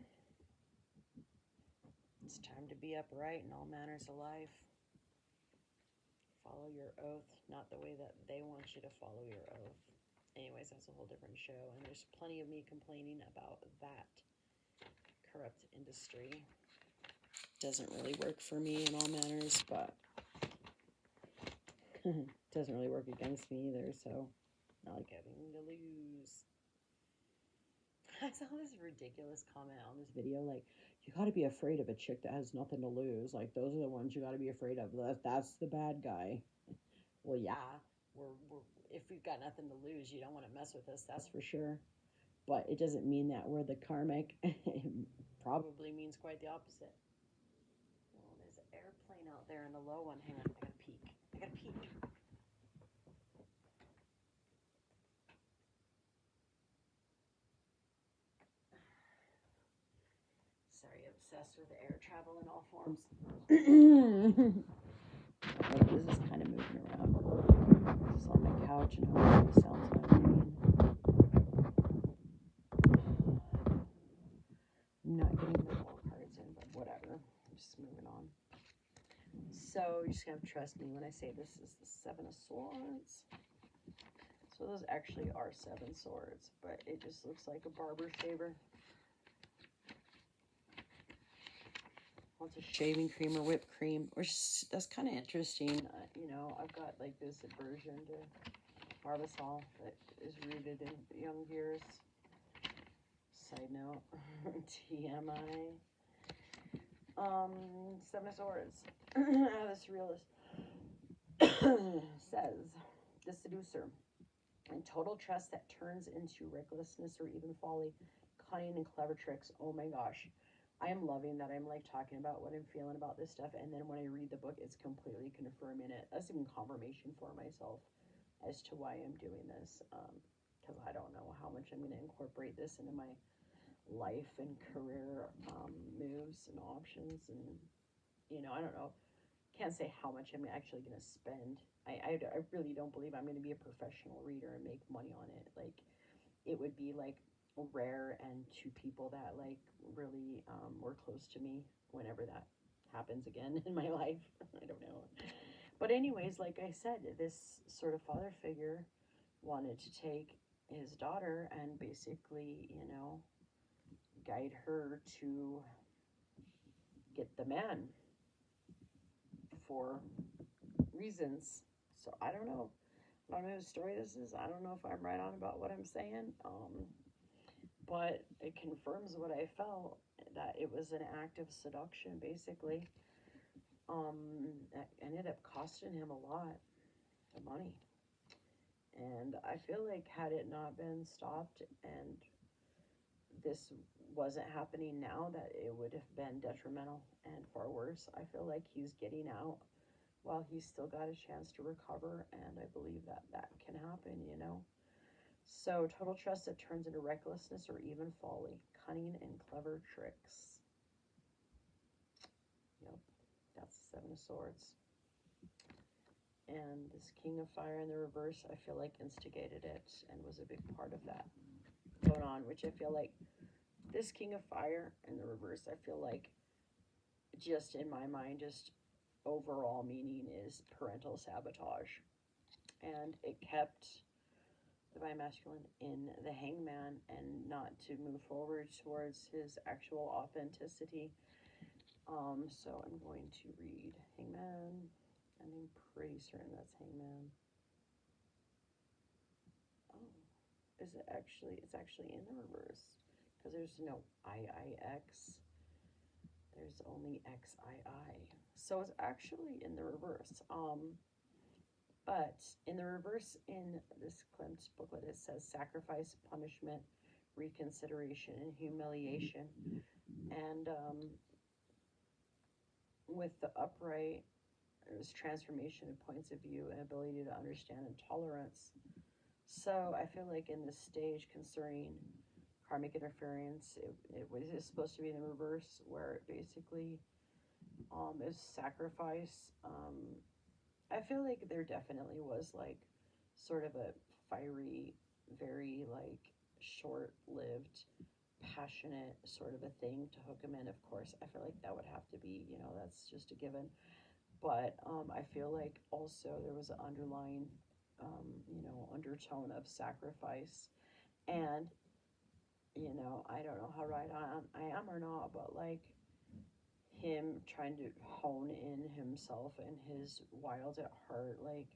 It's time to be upright in all manners of life. Follow your oath, not the way that they want you to follow your oath. Anyways, that's a whole different show, and there's plenty of me complaining about that corrupt industry. Doesn't really work for me in all manners, but doesn't really work against me either, so not like having to lose. I saw this ridiculous comment on this video, like, you gotta be afraid of a chick that has nothing to lose. Like, those are the ones you gotta be afraid of. That's the bad guy. Well, yeah, if we've got nothing to lose, you don't want to mess with us, that's for sure. But it doesn't mean that we're the karmic. It probably means quite the opposite. Well, there's an airplane out there and a low one. Hang on, I gotta peek. Sorry, obsessed with air travel in all forms. Right, this is kind of moving around. This is on my couch and hopefully the sound's not getting. I'm not getting the more cards in, but whatever. I'm just moving on. So you're just gonna have to trust me when I say this is the Seven of Swords. So those actually are 7 swords, but it just looks like a barber shaver. Lots of shaving cream or whipped cream, which that's kind of interesting. You know, I've got like this aversion to Barbasol that is rooted in young years. Side note, TMI. 7 of Swords. This realist says, the seducer. And total trust that turns into recklessness or even folly, cunning and clever tricks. Oh my gosh. I am loving that I'm like talking about what I'm feeling about this stuff, and then when I read the book, it's completely confirming it. That's even confirmation for myself as to why I'm doing this, because I don't know how much I'm going to incorporate this into my life and career moves and options, and you know, I don't know. can't say how much I'm actually going to spend. I really don't believe I'm going to be a professional reader and make money on it. Like, it would be like rare and to people that like really were close to me whenever that happens again in my life. I don't know. But, anyways, like I said, this sort of father figure wanted to take his daughter and basically, guide her to get the man for reasons. So I don't know. I don't know whose story this is. I don't know if I'm right on about what I'm saying. But it confirms what I felt, that it was an act of seduction, basically. That ended up costing him a lot of money. And I feel like had it not been stopped and this wasn't happening now, that it would have been detrimental and far worse. I feel like he's getting out while he's still got a chance to recover, and I believe that that can happen. So, total trust that turns into recklessness or even folly, cunning and clever tricks. Yep, that's the Seven of Swords. And this King of Fire in the reverse, I feel like instigated it and was a big part of that going on, which I feel like this King of Fire in the reverse, I feel like, just in my mind, just overall meaning is parental sabotage. And it kept the Bimasculine in the Hangman and not to move forward towards his actual authenticity. So I'm going to read Hangman, and I'm pretty certain that's Hangman. Oh, is it actually? It's actually in the reverse, because there's no IIX. There's only XII. So it's actually in the reverse. But in the reverse in this Klimt booklet, it says sacrifice, punishment, reconsideration, and humiliation. And with the upright, there's transformation of points of view and ability to understand and tolerance. So I feel like in this stage concerning karmic interference, it was supposed to be in the reverse, where it basically is sacrifice. I feel like there definitely was like sort of a fiery, very like short-lived, passionate sort of a thing to hook him in. Of course, I feel like that would have to be, that's just a given. But I feel like also there was an underlying, undertone of sacrifice. And, I don't know how right on I am or not, but like him trying to hone in himself and his wild at heart, like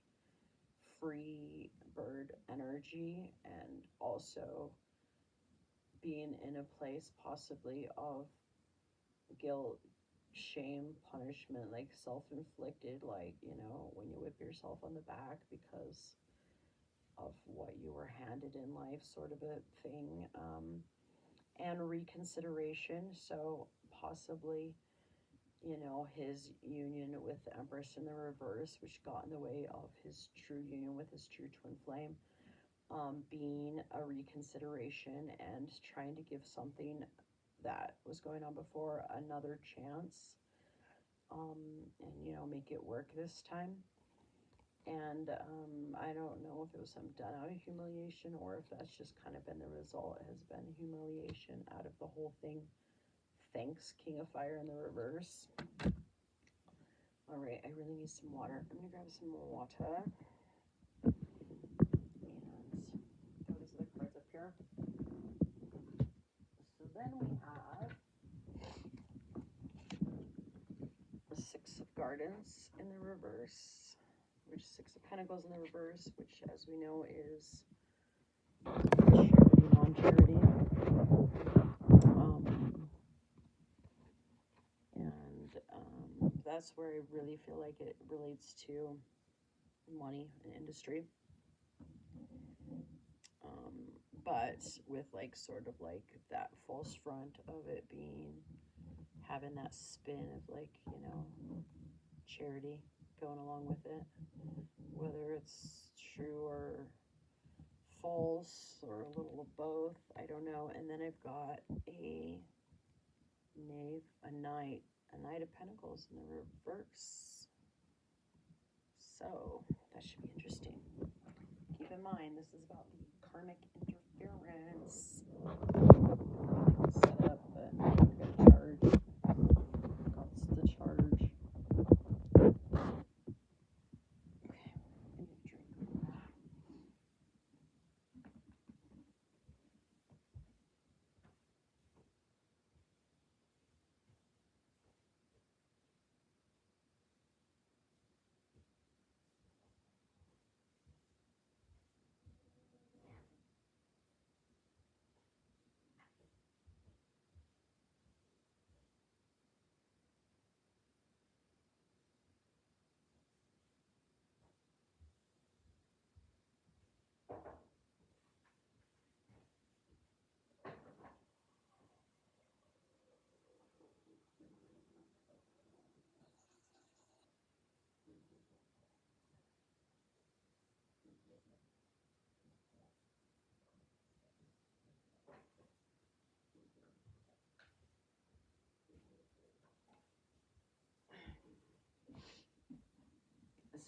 free bird energy, and also being in a place possibly of guilt, shame, punishment, like self-inflicted, like, when you whip yourself on the back because of what you were handed in life, sort of a thing. And reconsideration, so possibly, his union with the Empress in the reverse, which got in the way of his true union with his true twin flame, being a reconsideration and trying to give something that was going on before another chance, and make it work this time. And I don't know if it was some done out of humiliation or if that's just kind of been the result, has been humiliation out of the whole thing. Thanks, King of Fire in the reverse. All right, I really need some water. I'm gonna grab some water. And those are the cards up here. So then we have the Six of Gardens in the reverse, which Six of Pentacles in the reverse, which, as we know, is charity, non-charity. And that's where I really feel like it relates to money and industry. But with like sort of like that false front of it being having that spin of like, charity going along with it, whether it's true or false or a little of both, I don't know. And then I've got a knave, a knight of pentacles in the reverse. So that should be interesting. Keep in mind, this is about the karmic interference. Set up, but I'm going to charge. What's the charge? Okay, I need a drink.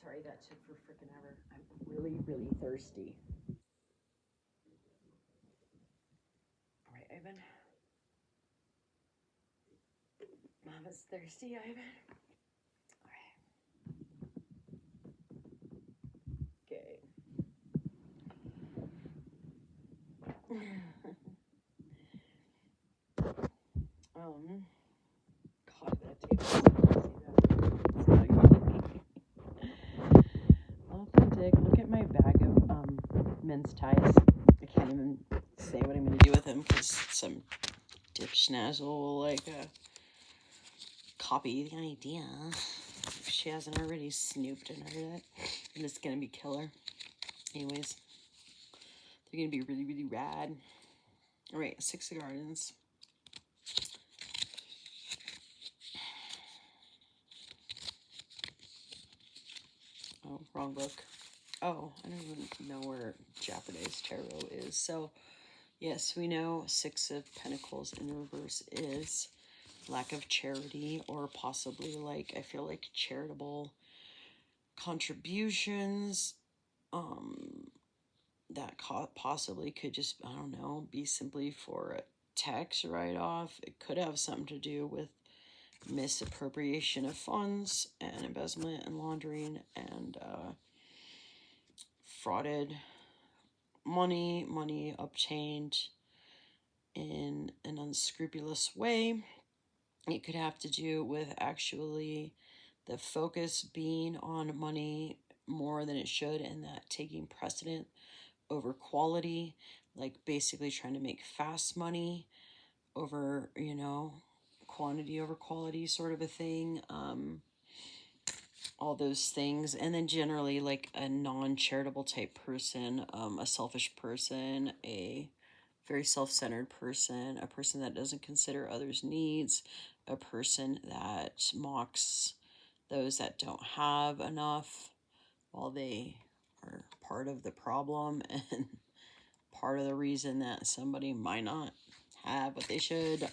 Sorry that took for freaking ever. I'm really, really thirsty. All right, Ivan. Mom is thirsty, Ivan. All right. Okay. God, that tape is so authentic. Look at my bag of men's ties. I can't even say what I'm going to do with them because some dip schnazzle like copy the idea. If she hasn't already snooped and heard it, and it's going to be killer. Anyways, they're going to be really, really rad. All right, Six of Gardens. Oh, wrong book. Oh, I don't even know where Japanese tarot is. So, yes, we know Six of Pentacles in reverse is lack of charity, or possibly like, I feel like charitable contributions that possibly could just, I don't know, be simply for a tax write-off. It could have something to do with misappropriation of funds and embezzlement and laundering and frauded money obtained in an unscrupulous way. It could have to do with actually the focus being on money more than it should, and that taking precedent over quality, like basically trying to make fast money over, you know, quantity over quality sort of a thing. All those things. And then generally like a non-charitable type person, a selfish person, a very self-centered person, a person that doesn't consider others' needs, a person that mocks those that don't have enough while they are part of the problem and part of the reason that somebody might not have what they should.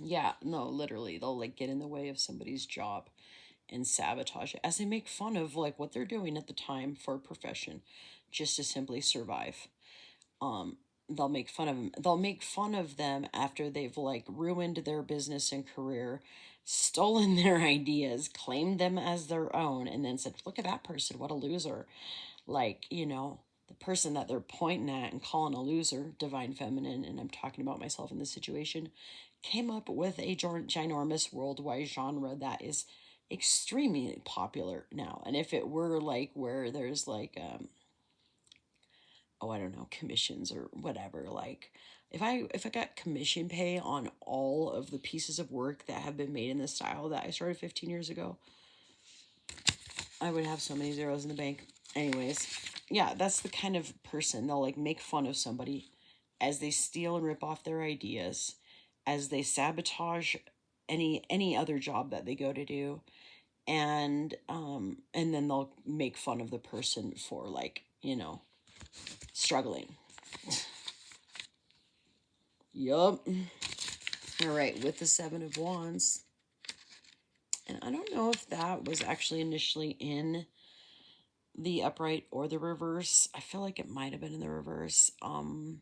Yeah, no, literally, they'll like get in the way of somebody's job and sabotage it as they make fun of like what they're doing at the time for a profession just to simply survive. They'll make fun of them. They'll make fun of them after they've like ruined their business and career, stolen their ideas, claimed them as their own, and then said, look at that person, what a loser. Like, you know, the person that they're pointing at and calling a loser, divine feminine, and I'm talking about myself in this situation, came up with a ginormous worldwide genre that is extremely popular now. And if it were like where there's like oh, I don't know, commissions or whatever, like if I got commission pay on all of the pieces of work that have been made in the style that I started 15 years ago, I would have so many zeros in the bank. Anyways, yeah, that's the kind of person they'll like make fun of somebody as they steal and rip off their ideas, as they sabotage any other job that they go to do, and then they'll make fun of the person for like, you know, struggling. Yup. All right, with the Seven of Wands, and I don't know if that was actually initially in the upright or the reverse. I feel like it might have been in the reverse. I'm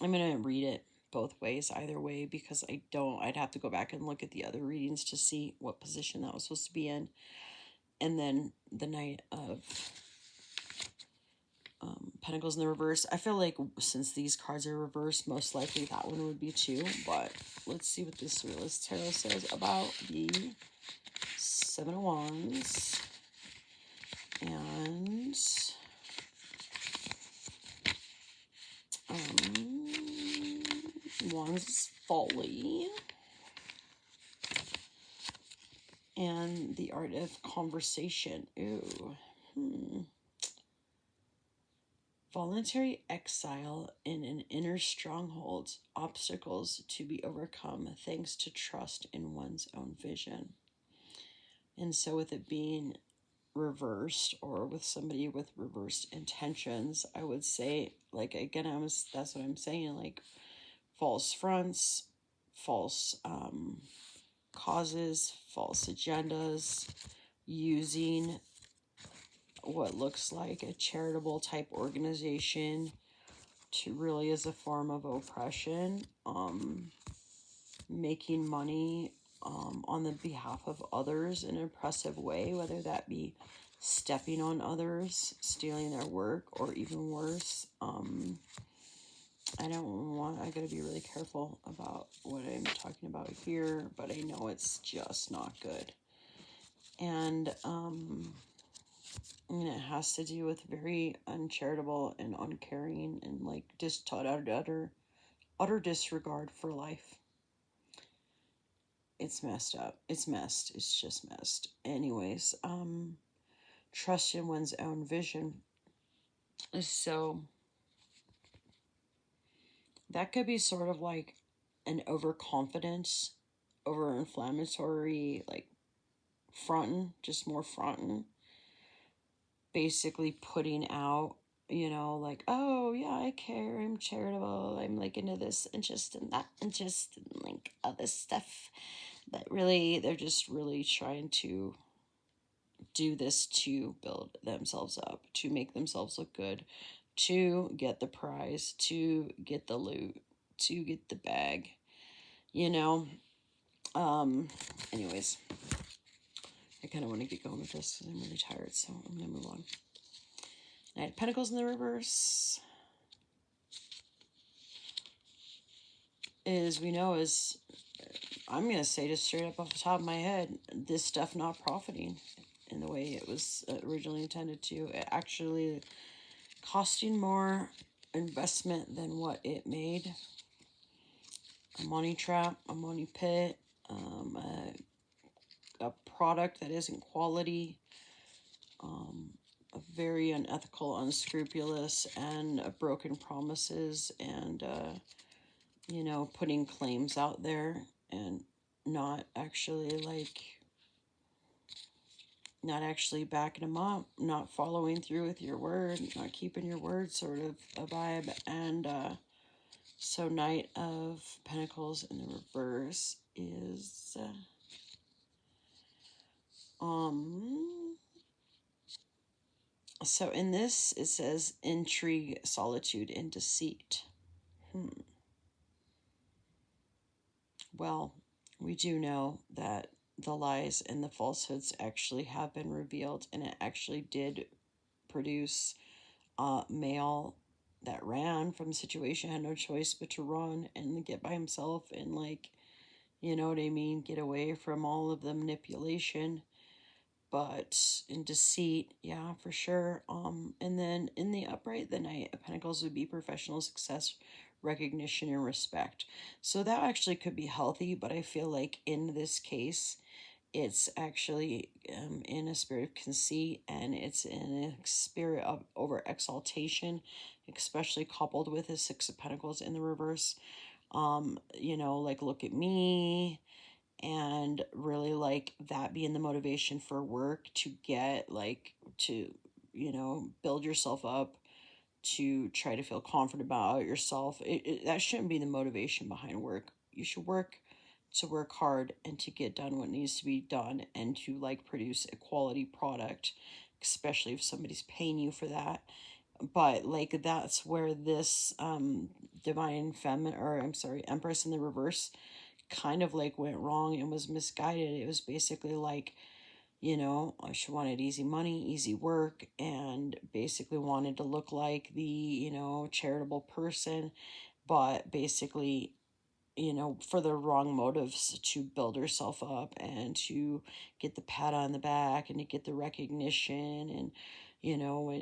gonna read it both ways, either way, because I'd have to go back and look at the other readings to see what position that was supposed to be in. And then the Knight of Pentacles in the reverse. I feel like since these cards are reversed, most likely that one would be too. But let's see what this Realist Tarot says about the Seven of Wands and Wands Folly and the Art of Conversation. Ooh. Voluntary exile in an inner stronghold, obstacles to be overcome thanks to trust in one's own vision. And so with it being reversed, or with somebody with reversed intentions, I would say, like, again, that's what I'm saying, like false fronts, false causes, false agendas, using what looks like a charitable type organization to really as a form of oppression, making money on the behalf of others in an oppressive way, whether that be stepping on others, stealing their work, or even worse. I gotta be really careful about what I'm talking about here, but I know it's just not good. And it has to do with very uncharitable and uncaring and like just utter disregard for life. It's messed up. It's messed. It's just messed. Anyways, trust in one's own vision. So that could be sort of like an overconfidence, over-inflammatory, like fronting, just more fronting. Basically putting out, like, oh yeah, I care, I'm charitable, I'm like into this interest and that interest and like other stuff. But really, they're just really trying to do this to build themselves up, to make themselves look good, to get the prize, to get the loot, to get the bag, anyways, I kind of want to get going with this because I'm really tired, so I'm gonna move on. Knight of Pentacles in the reverse I'm going to say just straight up off the top of my head, this stuff not profiting in the way it was originally intended to. It actually costing more investment than what it made. A money trap, a money pit, a product that isn't quality, very unethical, unscrupulous, and broken promises, and putting claims out there and not actually backing them up, not following through with your word, not keeping your word, sort of a vibe. And so Knight of Pentacles in the reverse is so in this it says intrigue, solitude, and deceit. Well, we do know that the lies and the falsehoods actually have been revealed, and it actually did produce a male that ran from the situation, had no choice but to run and get by himself and, like, you know what I mean, get away from all of the manipulation. But in deceit, yeah, for sure. And then in the upright, the Knight of Pentacles would be professional success, recognition, and respect. So that actually could be healthy, but I feel like in this case, it's actually in a spirit of conceit, and it's in a spirit of over exaltation, especially coupled with the Six of Pentacles in the reverse. Like, look at me, and really like that being the motivation for work to get build yourself up, to try to feel confident about yourself. That shouldn't be the motivation behind work. You should work to work hard and to get done what needs to be done and to like produce a quality product, especially if somebody's paying you for that. But like that's where this divine feminine, or I'm sorry, Empress in the reverse kind of like went wrong and was misguided. It was basically like, she wanted easy money, easy work, and basically wanted to look like the, charitable person, but basically, for the wrong motives, to build herself up and to get the pat on the back and to get the recognition. And,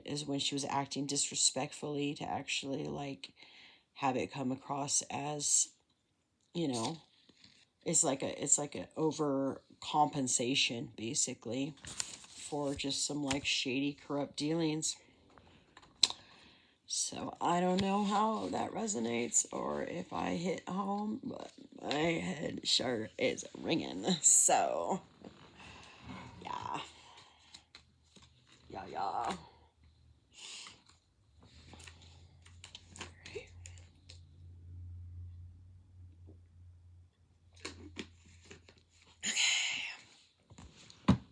is when she was acting disrespectfully to actually like have it come across as, you know, it's like a over compensation basically for just some like shady corrupt dealings. So I don't know how that resonates or if I hit home, but my head sure is ringing. So yeah. Yeah.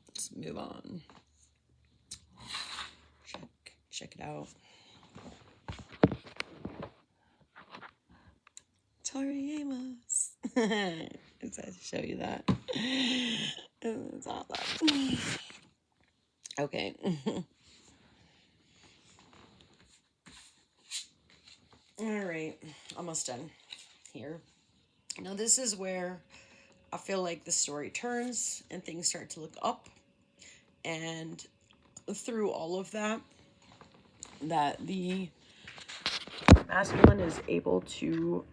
Let's move on. Check it out. Tori Amos. It's nice to show you that. It's awesome. Okay. All right. Almost done here. Now, this is where I feel like the story turns and things start to look up. And through all of that, that the masculine is able to,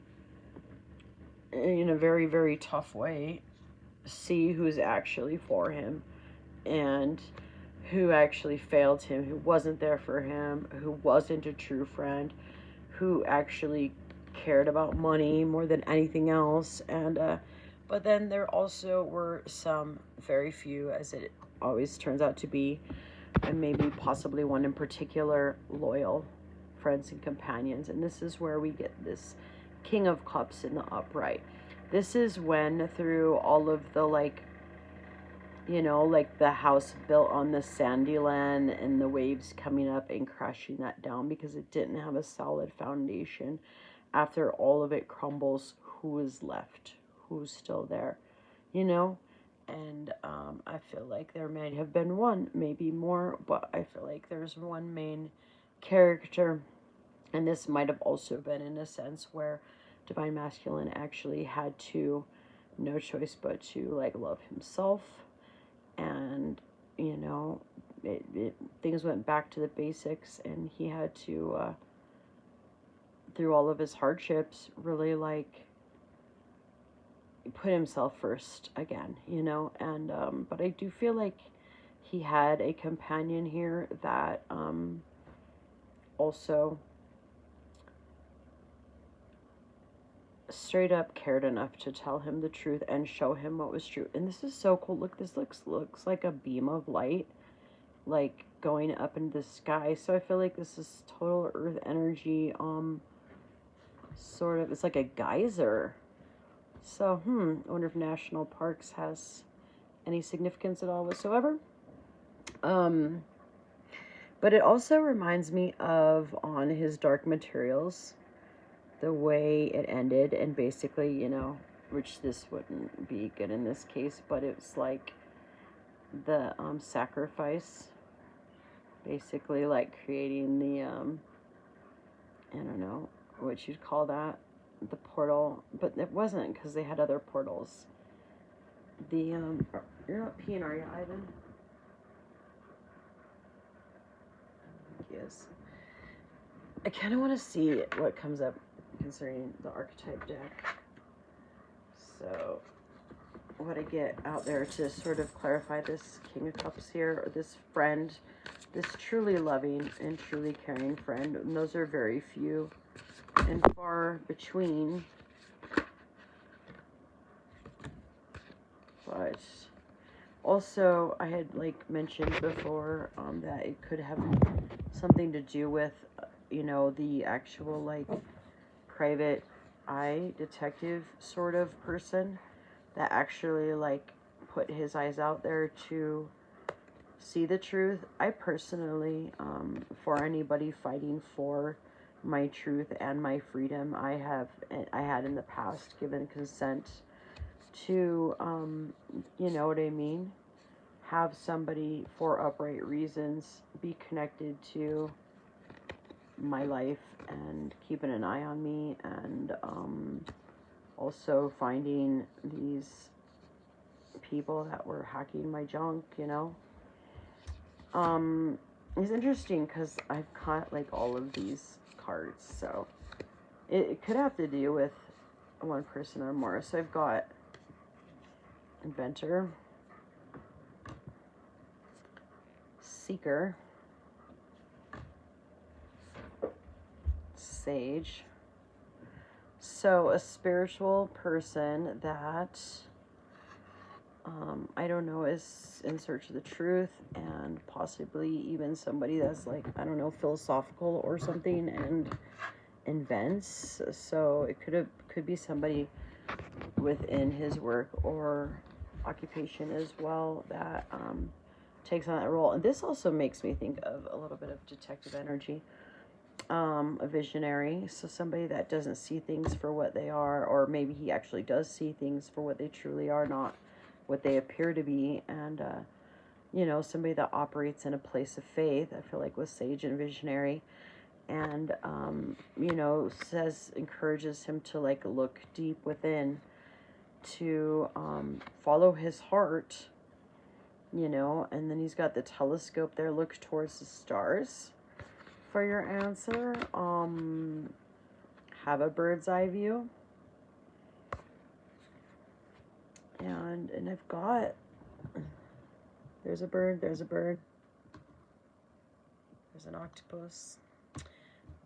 in a very, very tough way, see who's actually for him and who actually failed him, who wasn't there for him, who wasn't a true friend, who actually cared about money more than anything else. And but then there also were some very few, as it always turns out to be, and maybe possibly one in particular, loyal friends and companions. And this is where we get this King of Cups in the upright. This is when, through all of the like the house built on the sandy land and the waves coming up and crashing that down because it didn't have a solid foundation. After all of it crumbles, who is left? Who's still there? And I feel like there might have been one, maybe more, but I feel like there's one main character. And this might have also been in a sense where Divine Masculine actually had to, no choice but to like love himself. And things went back to the basics, and he had to through all of his hardships really like put himself first again, and but I do feel like he had a companion here that also straight up cared enough to tell him the truth and show him what was true. And this is so cool. Look, this looks like a beam of light like going up into the sky. So I feel like this is total earth energy, sort of, it's like a geyser. So I wonder if national parks has any significance at all whatsoever. But it also reminds me of on his Dark Materials, the way it ended, and basically, which this wouldn't be good in this case, but it's like the sacrifice, basically like creating the I don't know what you'd call that, the portal, but it wasn't, because they had other portals. The you're not peeing, are you, Ivan? Yes. I kind of want to see what comes up concerning the archetype deck. So what I get out there to sort of clarify this King of Cups here, or this friend, this truly loving and truly caring friend. And those are very few and far between. But also, I had like mentioned before that it could have something to do with, the actual like private eye detective sort of person that actually like put his eyes out there to see the truth. I personally, for anybody fighting for my truth and my freedom, I had in the past given consent to, you know what I mean, have somebody for upright reasons be connected to my life and keeping an eye on me, and also finding these people that were hacking my junk, you know. It's interesting because I've caught like all of these cards, so it could have to do with one person or more. So I've got Inventor, Seeker, Sage. So a spiritual person that I don't know, is in search of the truth, and possibly even somebody that's like, I don't know, philosophical or something, and invents. So it could be somebody within his work or occupation as well that takes on that role. And this also makes me think of a little bit of detective energy. A visionary, so somebody that doesn't see things for what they are, or maybe he actually does see things for what they truly are, not what they appear to be. And you know, somebody that operates in a place of faith, I feel like, with Sage and Visionary, and you know, encourages him to like look deep within, to follow his heart, you know. And then he's got the telescope there, look towards the stars for your answer. Have a bird's eye view. And I've got, there's a bird, there's an octopus,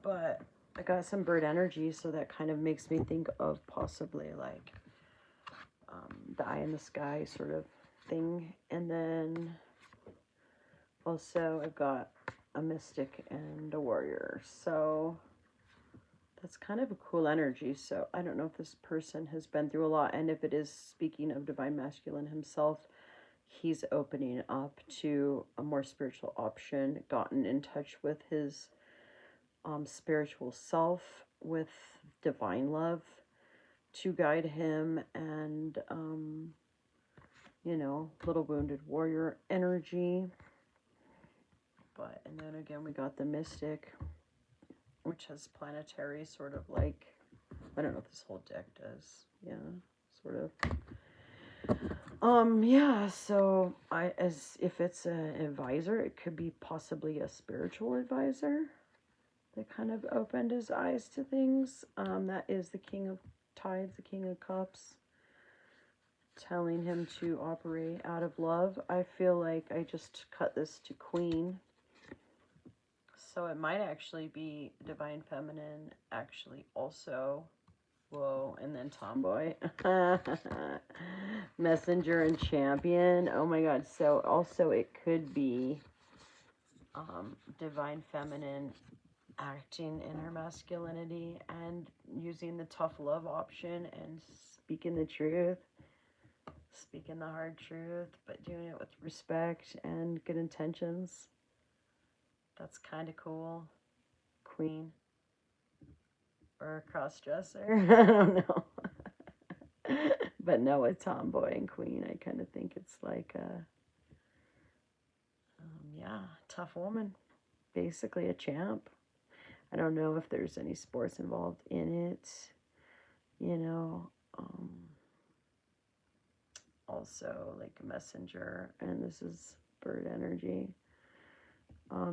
but I got some bird energy, so that kind of makes me think of possibly like the eye in the sky sort of thing. And then also I've got a mystic and a warrior, so that's kind of a cool energy. So I don't know if this person has been through a lot, and if it is speaking of divine masculine himself, he's opening up to a more spiritual option, gotten in touch with his spiritual self, with divine love to guide him, and you know, little wounded warrior energy. But and then again we got the mystic, which has planetary sort of like, I don't know if this whole deck does, yeah, sort of. Yeah, so as if it's an advisor, it could be possibly a spiritual advisor that kind of opened his eyes to things. That is the King of Tides, the King of Cups, telling him to operate out of love. I feel like I just cut this to Queen. So it might actually be Divine Feminine, actually also. Whoa, and then Tomboy. Messenger and Champion. Oh my god. So also it could be Divine Feminine acting in her masculinity and using the tough love option and speaking the truth. Speaking the hard truth, but doing it with respect and good intentions. That's kind of cool. Queen. Or a cross-dresser. I don't know. But no, a tomboy and queen, I kind of think it's like a, yeah, tough woman. Basically a champ. I don't know if there's any sports involved in it. You know, also like a messenger, and this is bird energy.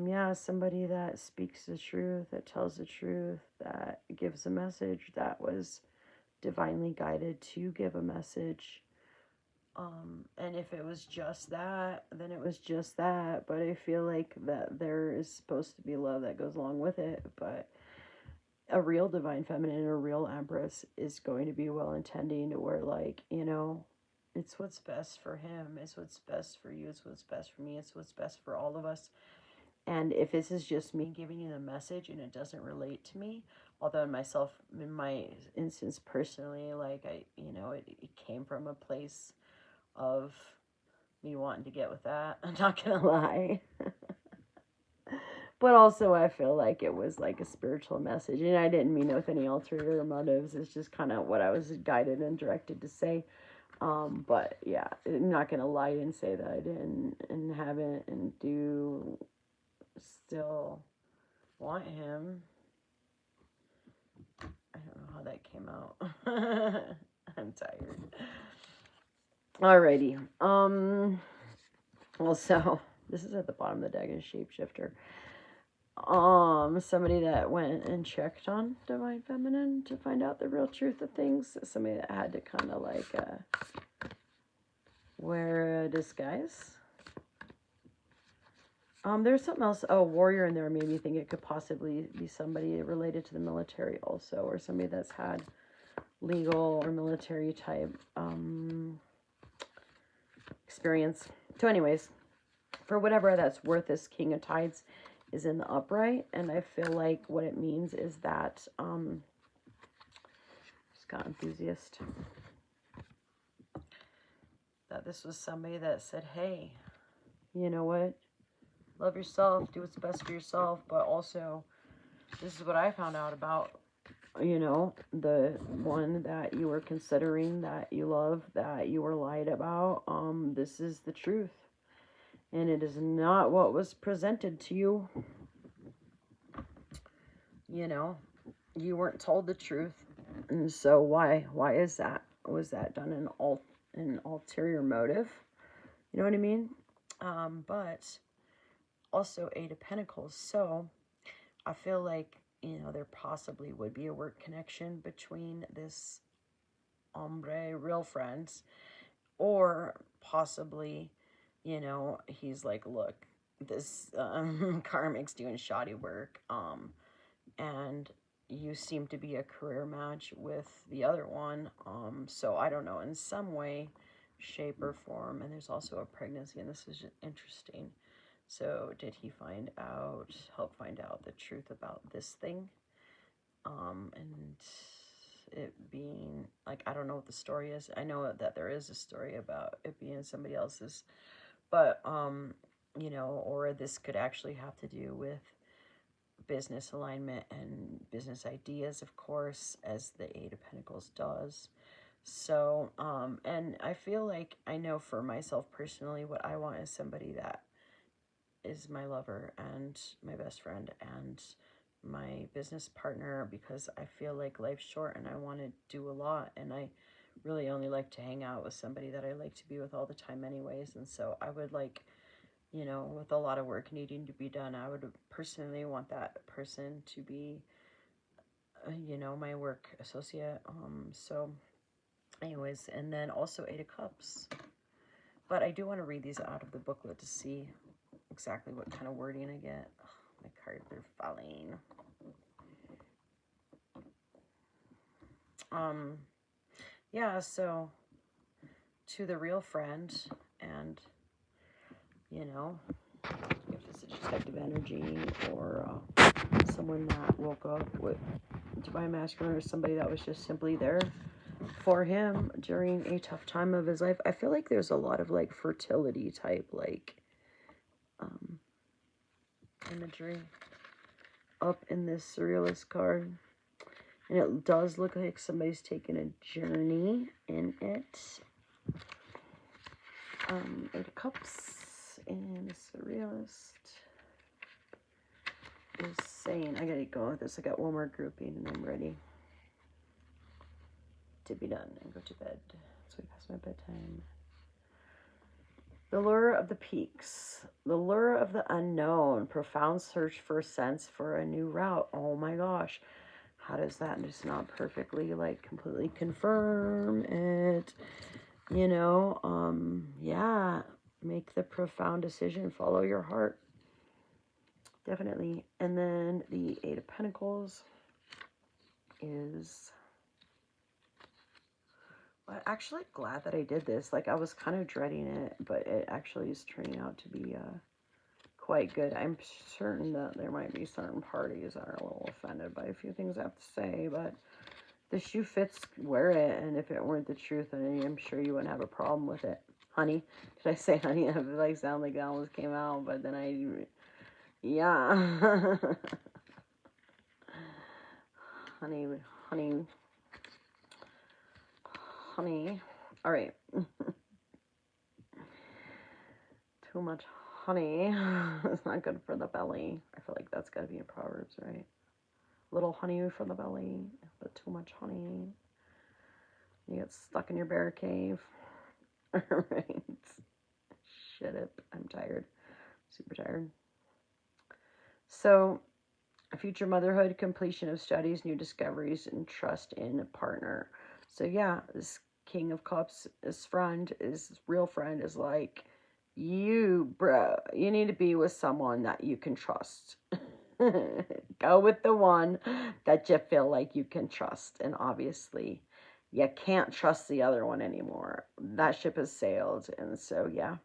Yeah, somebody that speaks the truth, that tells the truth, that gives a message, that was divinely guided to give a message. And if it was just that, then it was just that. But I feel like that there is supposed to be love that goes along with it. But a real divine feminine, a real empress, is going to be well intending, where, like, you know, it's what's best for him, it's what's best for you, it's what's best for me, it's what's best for all of us. And if this is just me giving you the message and it doesn't relate to me, Although in my instance personally, like it came from a place of me wanting to get with that. I'm not gonna lie. But also I feel like it was like a spiritual message, and I didn't mean it with any ulterior motives. It's just kind of what I was guided and directed to say. But yeah, I'm not gonna lie and say that I didn't and haven't and do still want him. I don't know how that came out. I'm tired. Alrighty. Also, this is at the bottom of the deck in Shapeshifter. Somebody that went and checked on Divine Feminine to find out the real truth of things. Somebody that had to kind of like wear a disguise. There's something else. Oh, warrior in there made me think it could possibly be somebody related to the military also, or somebody that's had legal or military type experience. So anyways, for whatever that's worth, this King of Tides is in the upright, and I feel like what it means is that just got enthusiast, that this was somebody that said, hey, you know what, love yourself, do what's best for yourself, but also this is what I found out about, the one that you were considering, that you love, that you were lied about. This is the truth, and it is not what was presented to you. You weren't told the truth, and so why is that? Was that done in an ulterior motive? You know what I mean? But also Eight of Pentacles. So I feel like, there possibly would be a work connection between this hombre, real friends, or possibly, he's like, look, this karmic's doing shoddy work, and you seem to be a career match with the other one, so I don't know, in some way, shape, or form. And there's also a pregnancy, and this is interesting. So did he help find out the truth about this thing? And it being, like, I don't know what the story is. I know that there is a story about it being somebody else's, but, or this could actually have to do with business alignment and business ideas, of course, as the Eight of Pentacles does. So, and I feel like I know for myself personally, what I want is somebody that is my lover and my best friend and my business partner, because I feel like life's short and I want to do a lot, and I really only like to hang out with somebody that I like to be with all the time anyways. And so I would like, with a lot of work needing to be done, I would personally want that person to be, my work associate. So anyways, and then also Eight of Cups. But I do want to read these out of the booklet to see exactly what kind of wording I get. Oh, my cards are falling. Yeah, so to the real friend, and, if this is detective energy, or someone that woke up with Divine Masculine, or somebody that was just simply there for him during a tough time of his life. I feel like there's a lot of like fertility type like imagery up in this Surrealist card, and it does look like somebody's taking a journey in it. Eight of Cups and the Surrealist is saying, I gotta go with this. I got one more grouping and I'm ready to be done and go to bed. It's way past my bedtime. The lure of the peaks, the lure of the unknown, profound search for a sense for a new route. Oh my gosh, how does that just not perfectly like completely confirm it? Yeah, make the profound decision, follow your heart, definitely. And then the Eight of Pentacles is, I'm actually glad that I did this. Like, I was kind of dreading it, but it actually is turning out to be quite good. I'm certain that there might be certain parties that are a little offended by a few things I have to say, but the shoe fits, wear it, and if it weren't the truth, then I'm sure you wouldn't have a problem with it. Honey. Did I say honey? I like sound like that almost came out, but then yeah. honey. All right. Too much honey. It's not good for the belly. I feel like that's got to be in Proverbs, right? Little honey for the belly, but too much honey. You get stuck in your bear cave. All right. Shut up. I'm tired. Super tired. So, future motherhood, completion of studies, new discoveries, and trust in a partner. So, yeah, this King of Cups, his real friend, is like, you, bro, you need to be with someone that you can trust. Go with the one that you feel like you can trust. And obviously, you can't trust the other one anymore. That ship has sailed. And so, yeah.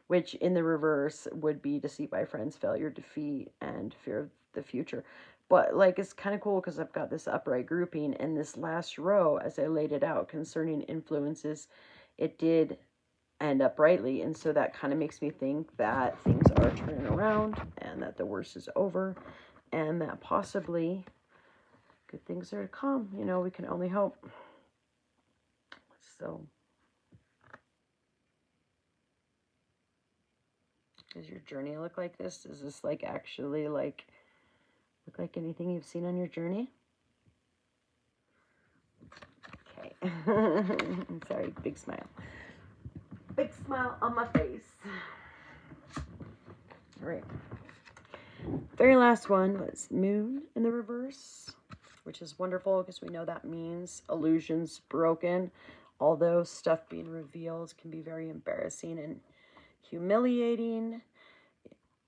Which in the reverse would be deceit by friends, failure, defeat, and fear of the future. But like, it's kind of cool because I've got this upright grouping, and this last row, as I laid it out concerning influences, it did end uprightly. And so that kind of makes me think that things are turning around and that the worst is over and that possibly good things are to come. You know, we can only hope. So, does your journey look like this? Does this like actually like look like anything you've seen on your journey? Okay. I'm sorry, big smile. Big smile on my face. All right. Very last one was Moon in the reverse, which is wonderful because we know that means illusions broken. Although stuff being revealed can be very embarrassing and humiliating.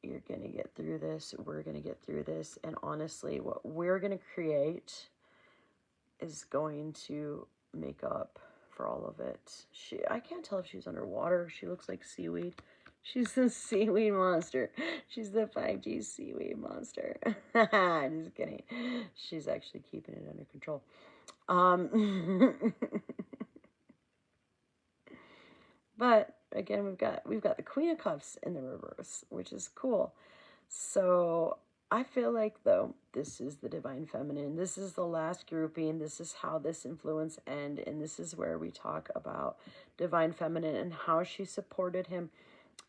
You're going to get through this. We're going to get through this. And honestly, what we're going to create is going to make up for all of it. I can't tell if she's underwater. She looks like seaweed. She's the seaweed monster. She's the 5G seaweed monster. Just kidding. She's actually keeping it under control. But again, we've got the Queen of Cups in the reverse, which is cool. So I feel like, though, this is the Divine Feminine. This is the last grouping. This is how this influence ends. And this is where we talk about Divine Feminine and how she supported him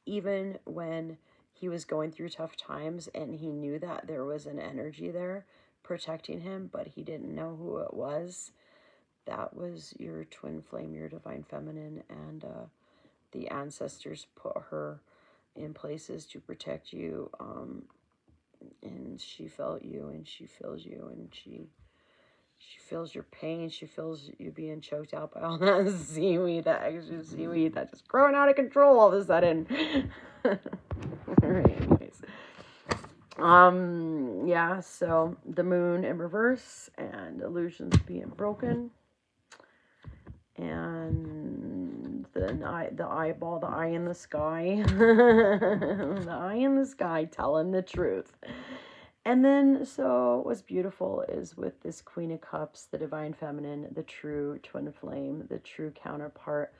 even when he was going through tough times. And he knew that there was an energy there protecting him, but he didn't know who it was. That was your twin flame, your Divine Feminine. And the ancestors put her in places to protect you. And she felt you, and she feels you, and she feels your pain. She feels you being choked out by all that seaweed, that extra seaweed that's just growing out of control all of a sudden. Alright, anyways. Yeah, so the Moon in reverse and illusions being broken. And the eyeball, the eye in the sky. The eye in the sky telling the truth. And then, so what's beautiful is with this Queen of Cups, the Divine Feminine, the true twin flame, the true counterpart,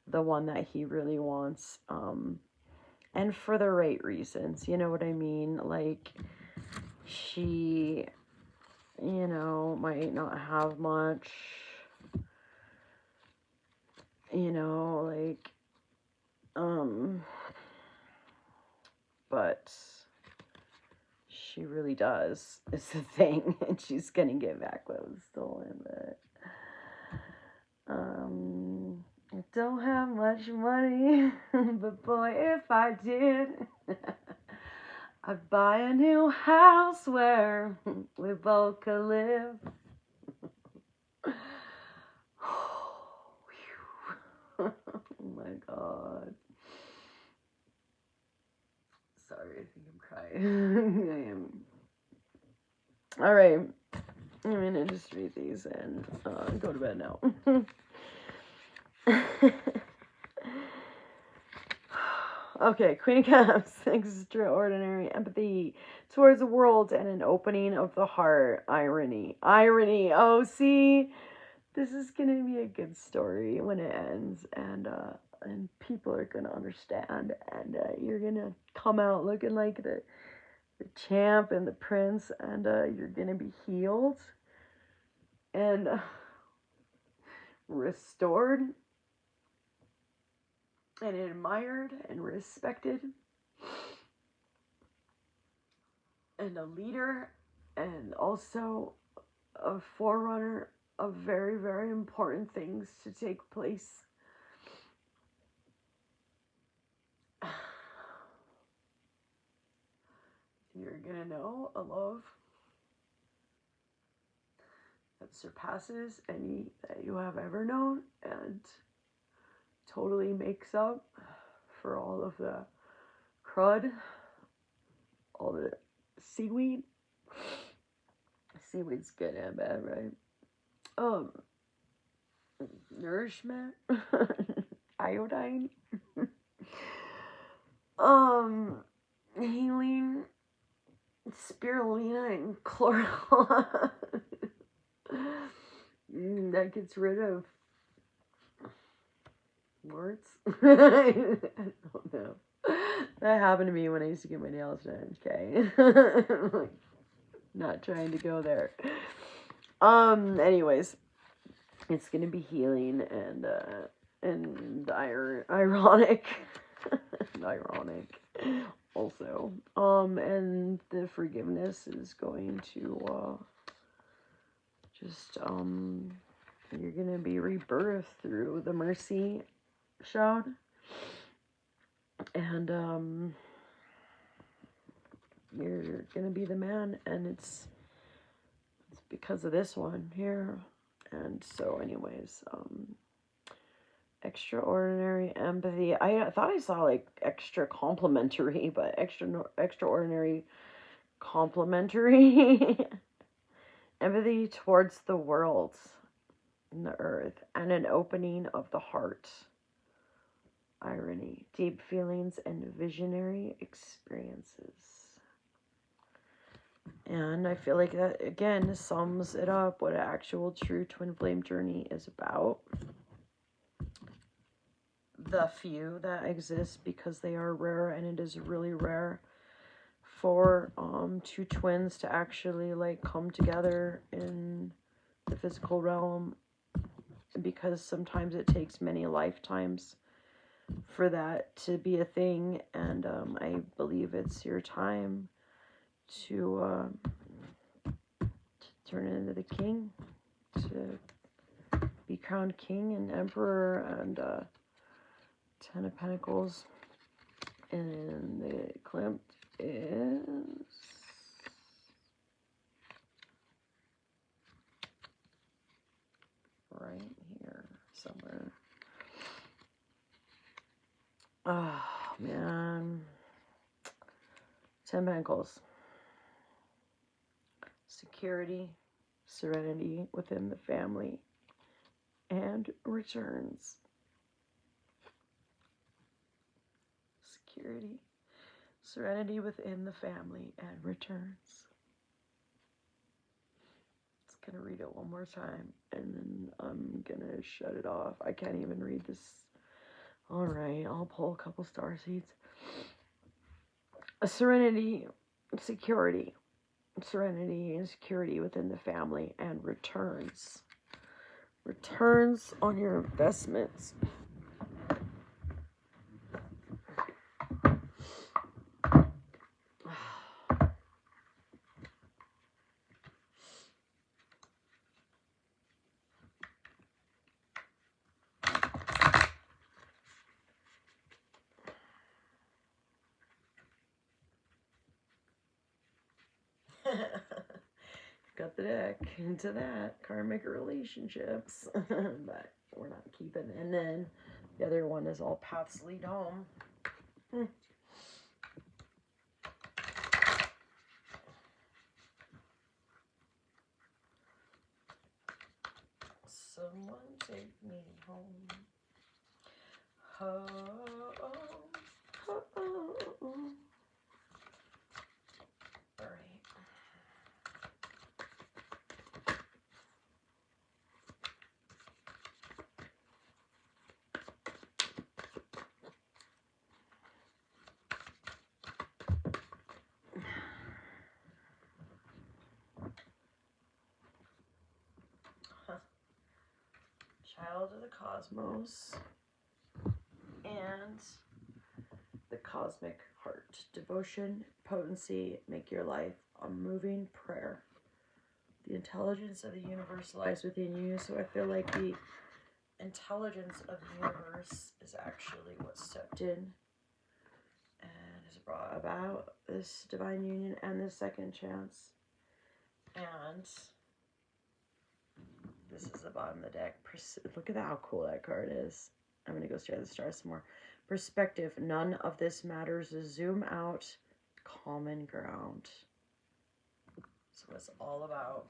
the one that he really wants, and for the right reasons. You know what I mean? Like, she, you know, might not have much, you know, like, but she really does, is the thing, and she's gonna get back what was stolen, but, I don't have much money, but boy, if I did, I'd buy a new house where we both could live. Oh my God. Sorry, I think I'm crying. I am. All right. I'm gonna just read these and go to bed now. Okay, Queen of Cups, extraordinary empathy towards the world and an opening of the heart. Irony. Irony. Oh, see, this is gonna be a good story when it ends, and people are gonna understand, and you're gonna come out looking like the champ and the prince, and you're gonna be healed and restored and admired and respected and a leader and also a forerunner of very, very important things to take place. You're gonna know a love that surpasses any that you have ever known and totally makes up for all of the crud, all the seaweed. Seaweed's good and bad, right? Nourishment, iodine, healing, spirulina, and chlorophyll. That gets rid of warts. I don't know. That happened to me when I used to get my nails done. Okay, not trying to go there. Anyways, it's gonna be healing and ironic, ironic, also. And the forgiveness is going to just you're gonna be rebirthed through the mercy shroud, and you're gonna be the man, and it's because of this one here. And so anyways, extraordinary empathy. I thought I saw like extra complimentary, but extraordinary complimentary empathy towards the world and the earth and an opening of the heart. Irony, deep feelings and visionary experiences. And I feel like that, again, sums it up what an actual true twin flame journey is about. The few that exist because they are rare, and it is really rare for two twins to actually like come together in the physical realm, because sometimes it takes many lifetimes for that to be a thing. And I believe it's your time to turn into the king, to be crowned king and emperor. And 10 of Pentacles, and the Klimt is right here somewhere. Oh man, 10 Pentacles, security, serenity within the family, and returns. Security, serenity within the family, and returns. Just gonna read it one more time, and then I'm gonna shut it off. I can't even read this. All right, I'll pull a couple star seeds. A serenity, security, serenity and security within the family, and returns. Returns on your investments. Got the deck into that. Karmic relationships. But we're not keeping. And then the other one is all paths lead home. Someone take me home. Home. Child of the Cosmos and the Cosmic Heart. Devotion, potency, make your life a moving prayer. The intelligence of the universe lies within you, so I feel like the intelligence of the universe is actually what stepped in and has brought about this divine union and this second chance. And this is the bottom of the deck. Look at how cool that card is. I'm going to go stare at the stars some more. Perspective. None of this matters. Zoom out. Common ground. So it's all about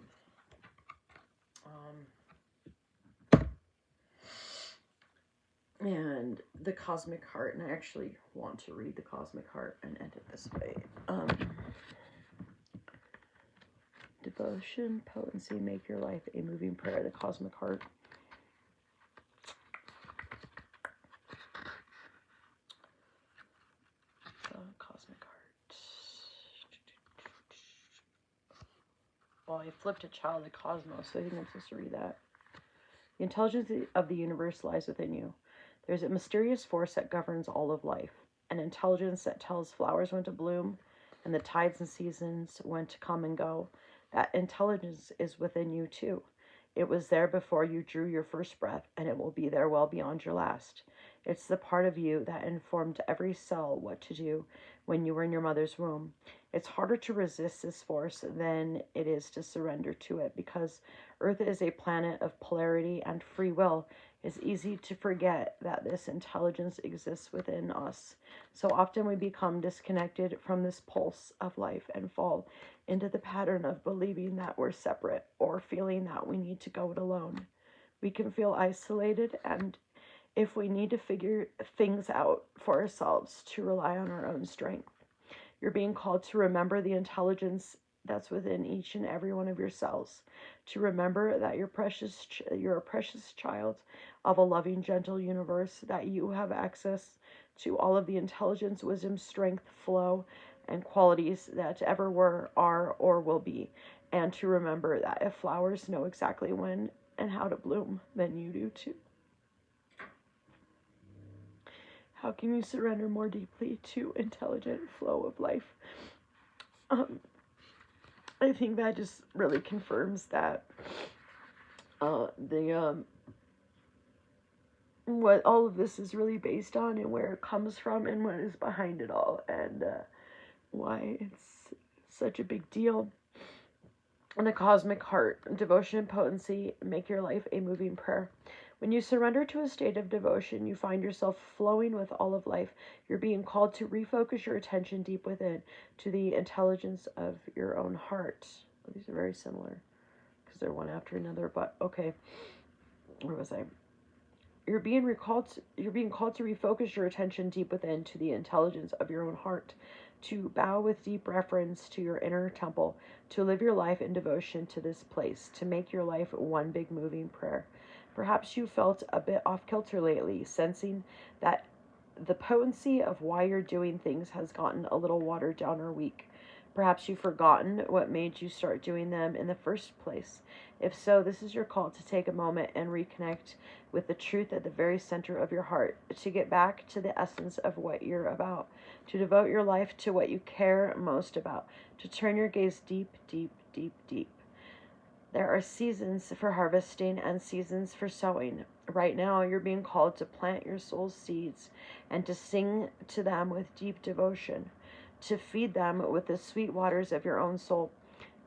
and the Cosmic Heart. And I actually want to read the Cosmic Heart and end it this way. Devotion, potency, make your life a moving prayer. The Cosmic Heart. Cosmic Heart. Well, I flipped a Child of the Cosmos, so I think I'm supposed to read that. The intelligence of the universe lies within you. There's a mysterious force that governs all of life, an intelligence that tells flowers when to bloom and the tides and seasons when to come and go. That intelligence is within you too. It was there before you drew your first breath, and it will be there well beyond your last. It's the part of you that informed every cell what to do when you were in your mother's womb. It's harder to resist this force than it is to surrender to it, because Earth is a planet of polarity and free will. It's easy to forget that this intelligence exists within us. So often we become disconnected from this pulse of life and fall into the pattern of believing that we're separate or feeling that we need to go it alone. We can feel isolated, and if we need to figure things out for ourselves, to rely on our own strength. You're being called to remember the intelligence that's within each and every one of your cells, to remember that you're a precious child of a loving, gentle universe, that you have access to all of the intelligence, wisdom, strength, flow, and qualities that ever were, are, or will be, and to remember that if flowers know exactly when and how to bloom, then you do too. How can you surrender more deeply to intelligent flow of life? I think that just really confirms that what all of this is really based on, and where it comes from, and what is behind it all, and why it's such a big deal. And the Cosmic Heart, devotion and potency, make your life a moving prayer. When you surrender to a state of devotion, you find yourself flowing with all of life. You're being called to refocus your attention deep within to the intelligence of your own heart. These are very similar because they're one after another, but okay. Where was I? You're being called to refocus your attention deep within to the intelligence of your own heart, to bow with deep reverence to your inner temple, to live your life in devotion to this place, to make your life one big moving prayer. Perhaps you felt a bit off kilter lately, sensing that the potency of why you're doing things has gotten a little watered down or weak. Perhaps you've forgotten what made you start doing them in the first place. If so, this is your call to take a moment and reconnect with the truth at the very center of your heart, to get back to the essence of what you're about, to devote your life to what you care most about, to turn your gaze deep, deep, deep, deep. There are seasons for harvesting and seasons for sowing. Right now, you're being called to plant your soul's seeds and to sing to them with deep devotion, to feed them with the sweet waters of your own soul,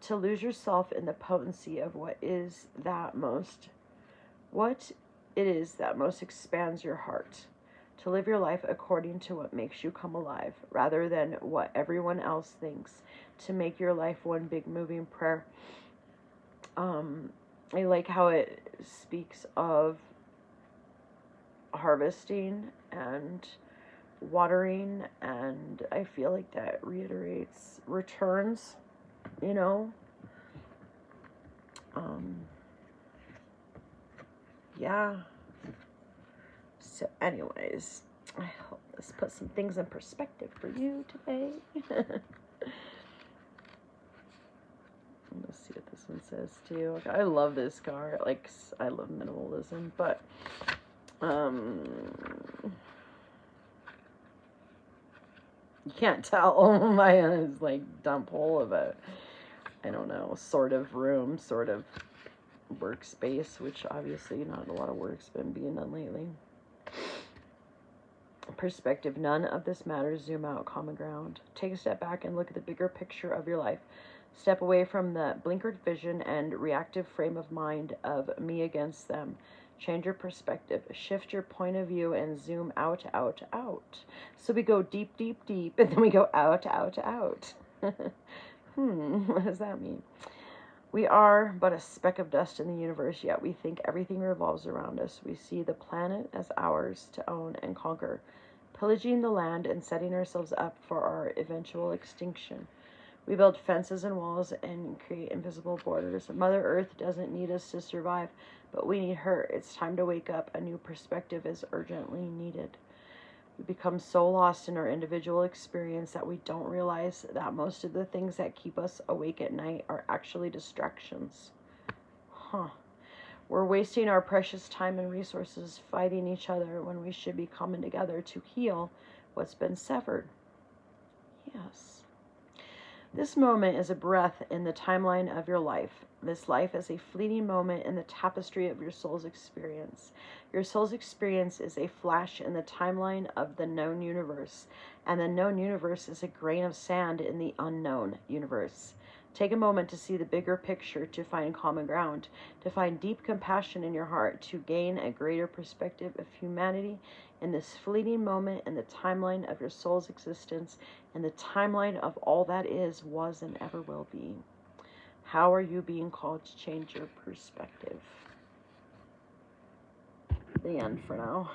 to lose yourself in the potency of what it is that most expands your heart, to live your life according to what makes you come alive, rather than what everyone else thinks, to make your life one big moving prayer. I like how it speaks of harvesting and watering, and I feel like that reiterates returns, you know. Yeah. So anyways, I hope this puts some things in perspective for you today. Let's see what this one says too. Okay, I love this card. Like, I love minimalism, but you can't tell. My is like dump hole of a, I don't know, sort of room, sort of workspace, which obviously not a lot of work's been being done lately. Perspective. None of this matters. Zoom out. Common ground. Take a step back and look at the bigger picture of your life. Step away from the blinkered vision and reactive frame of mind of me against them. Change your perspective. Shift your point of view and zoom out, out, out. So we go deep, deep, deep, and then we go out, out, out. What does that mean? We are but a speck of dust in the universe, yet we think everything revolves around us. We see the planet as ours to own and conquer, pillaging the land and setting ourselves up for our eventual extinction. We build fences and walls and create invisible borders. Mother Earth doesn't need us to survive, but we need her. It's time to wake up. A new perspective is urgently needed. We become so lost in our individual experience that we don't realize that most of the things that keep us awake at night are actually distractions. We're wasting our precious time and resources fighting each other when we should be coming together to heal what's been severed. Yes. This moment is a breath in the timeline of your life. This life is a fleeting moment in the tapestry of your soul's experience. Your soul's experience is a flash in the timeline of the known universe, and the known universe is a grain of sand in the unknown universe. Take a moment to see the bigger picture, to find common ground, to find deep compassion in your heart, to gain a greater perspective of humanity in this fleeting moment in the timeline of your soul's existence, in the timeline of all that is, was, and ever will be. How are you being called to change your perspective? The end for now.